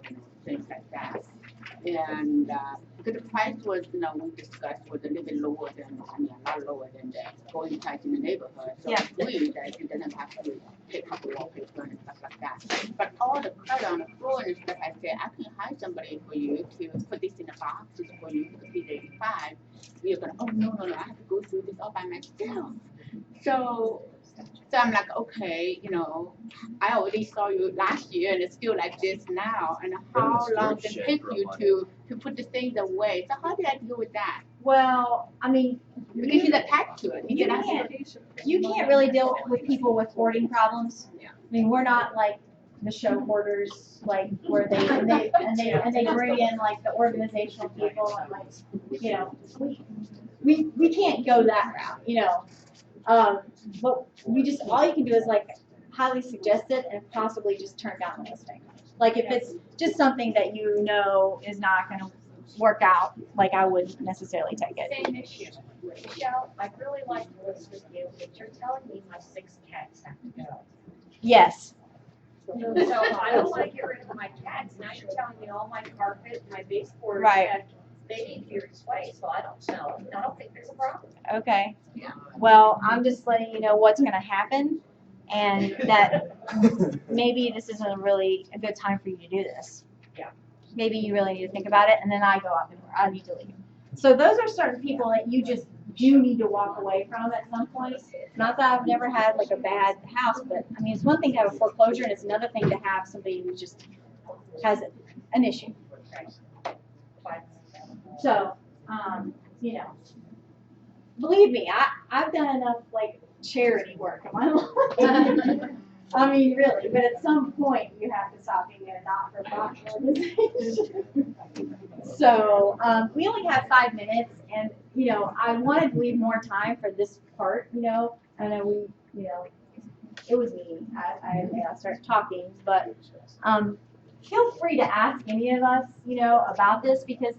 things like that. And because the price was, we discussed was a little bit lower than, a lot lower than the going price in the neighborhood. So Yeah. I agreed that he doesn't have to pick up the wallpaper and stuff like that. But all the clutter on the floor and stuff, I said, I can hire somebody for you to put this in a box for you because he's 85. You're gonna, oh no, I have to go through this all by myself. So I'm like, okay, I already saw you last year and it's still like this now. And how long does it take you to put the things away? So how did I deal with that? Well, Because he's attached to it. He You said, can't really deal with people with hoarding problems. I mean, we're not like the show hoarders, where they bring in the organizational people and we can't go that route, but all you can do is highly suggest it and possibly just turn down the listing. If it's just something that is not going to work out, I wouldn't necessarily take it. Same issue. Michelle, I really like this with you, but you're telling me my 6 cats have to go. Yes. So I don't want to get rid of my cats. Now you're telling me all my carpet, my baseboards, Right. they need to be replaced, so I don't sell them. I don't think there's a problem. Okay. Well, I'm just letting you know what's going to happen, and that maybe this isn't really a good time for you to do this. Yeah. Maybe you really need to think about it, and then I go out the door. I need to leave. So those are certain people that you just do need to walk away from at some point. Not that I've never had a bad house, but it's one thing to have a foreclosure, and it's another thing to have somebody who just has an issue. So, believe me, I've done enough charity work in my life. Really, but at some point you have to stop being a not-for-profit organization. So, we only have 5 minutes, and I wanted to leave more time for this part. I know it was me. I started talking, but feel free to ask any of us, about this, because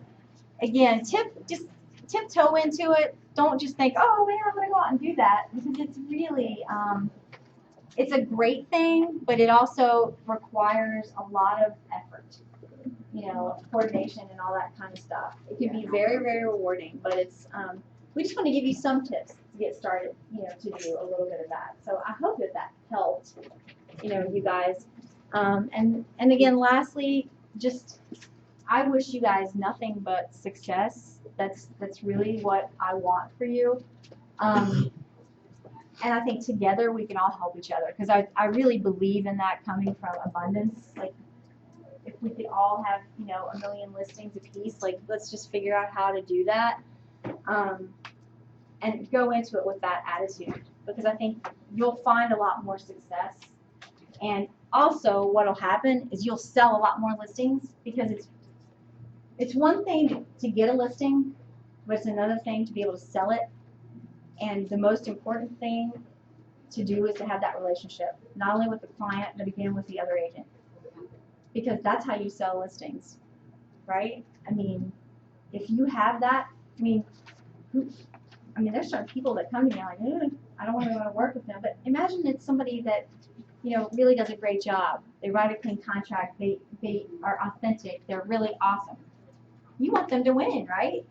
again, tiptoe into it. Don't just think, oh man, I'm gonna go out and do that, because it's really it's a great thing, but it also requires a lot of effort, coordination and all that kind of stuff. It can be very, very rewarding, but it's we just want to give you some tips to get started, to do a little bit of that. So I hope that helped, you guys. And again, lastly, just I wish you guys nothing but success. That's really what I want for you. And I think together we can all help each other, because I really believe in that coming from abundance. If we could all have, you know, a million listings apiece. Like, let's just figure out how to do that. And go into it with that attitude, because I think you'll find a lot more success. And also what'll happen is you'll sell a lot more listings, because it's one thing to get a listing, but it's another thing to be able to sell it. And the most important thing to do is to have that relationship, not only with the client, but again with the other agent. Because that's how you sell listings, right? I mean, if you have that, there's certain people that come to me like, I don't really want to work with them. But imagine it's somebody that, you know, really does a great job. They write a clean contract. They are authentic. They're really awesome. You want them to win, right?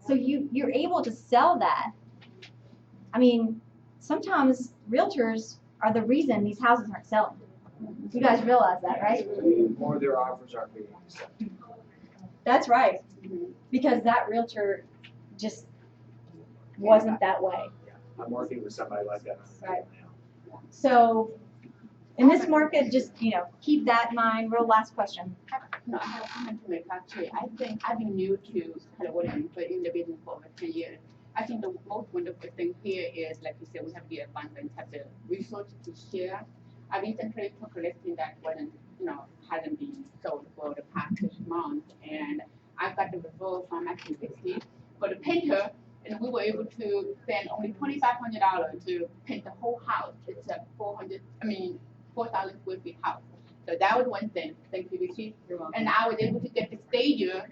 So you're able to sell that. I mean, sometimes realtors are the reason these houses aren't selling. You guys realize that, right? Or their offers aren't being accepted. That's right. Because that realtor just wasn't that way. Yeah, I'm working with somebody like that. Right. So in this market, just, you know, keep that in mind. Real last question. No, I have a comment to make actually. I think I've been new to California, but in the business for over 10 years. I think the most wonderful thing here is, like you said, we have the abundance, have the resources to share. I recently took a listing that wasn't, you know, hasn't been sold for the past 6 months, and I got the referral from activity for the painter, and we were able to spend only $2,500 to paint the whole house. It's a 4,000 square feet house. So that was one thing. Thank you, Richie. And I was able to get the stager.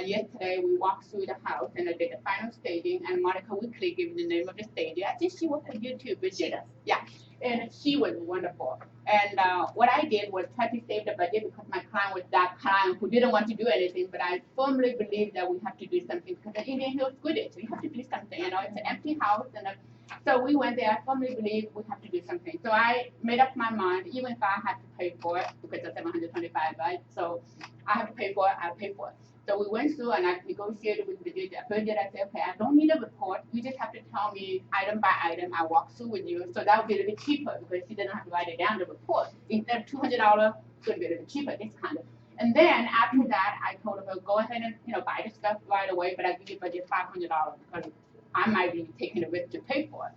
Yesterday we walked through the house and I did the final staging, and Monica Weekly gave me the name of the stager. I think she worked for YouTube, but she does. Yeah. And she was wonderful. And what I did was try to save the budget, because my client was that client who didn't want to do anything, but I firmly believe that we have to do something, because the Indian Hills Goodrich, we have to do something. You know, it's an empty house, and so we went there. I firmly believe we have to do something. So I made up my mind, even if I had to pay for it, because it's $725, right? So I have to pay for it, I pay for it. So we went through and I negotiated with the judge. I said, okay, I don't need a report. You just have to tell me item by item. I walk through with you. So that would be a little bit cheaper, because she didn't have to write it down, the report. Instead of $200, it's going to be a little bit cheaper, this kind of. And then after that, I told her, go ahead and, you know, buy the stuff right away, but I give you budget $500, because I might be taking the risk to pay for it.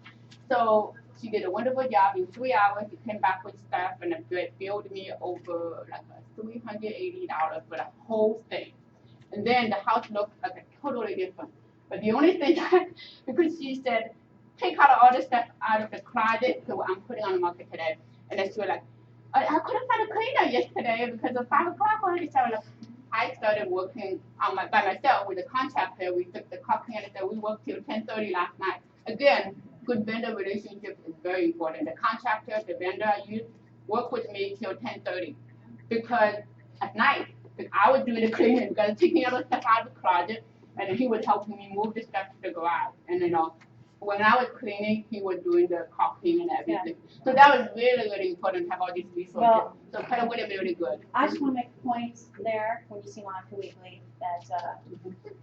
So she did a wonderful job. In 3 hours, she came back with stuff, and it billed me over like $380 for the whole thing. And then the house looked like totally different. But the only thing, because she said, take out all the stuff out of the closet, so I'm putting on the market today. And then she was like, I couldn't find a cleaner yesterday because of 5 o'clock already. So I started working by myself with a contractor. We took the coffee and we worked till 10:30 last night. Again, good vendor relationship is very important. The contractor, the vendor, you work with me till 10:30, because at night, I was doing the cleaning, because taking all the stuff out of the closet, and he was helping me move the stuff to the garage. And you know, when I was cleaning, he was doing the caulking and everything. Yeah. So that was really, really important to have all these resources. Well, so kind of really, really good. I just want to make a point there when you see Monica Weekly that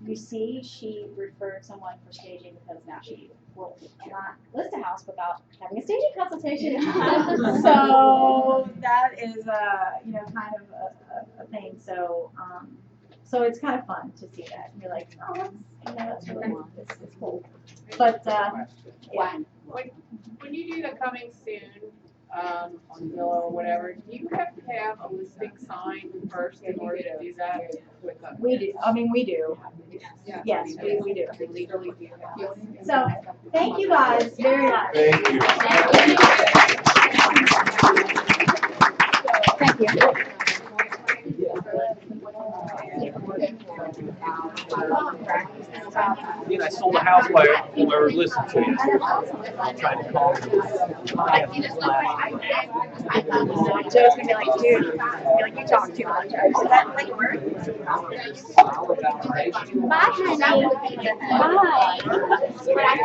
you see she referred someone for staging, because now she will not list a house without having a staging consultation. So that is you know, kind of a thing. So so it's kind of fun to see that. And you're like, oh, that's really it's cool. But yeah. When you do the coming soon on Zillow or whatever, do you have to have a listing signed first in order to do that? We do. I mean, we do. Yeah. Yes, we do. Legally do that. So thank you guys very much. Thank you. Thank you. You know, I sold a house by whoever listened to you. I'm trying to call you. Joe's gonna be like, dude, you talk too much. Does that like work? Bye, honey. Bye.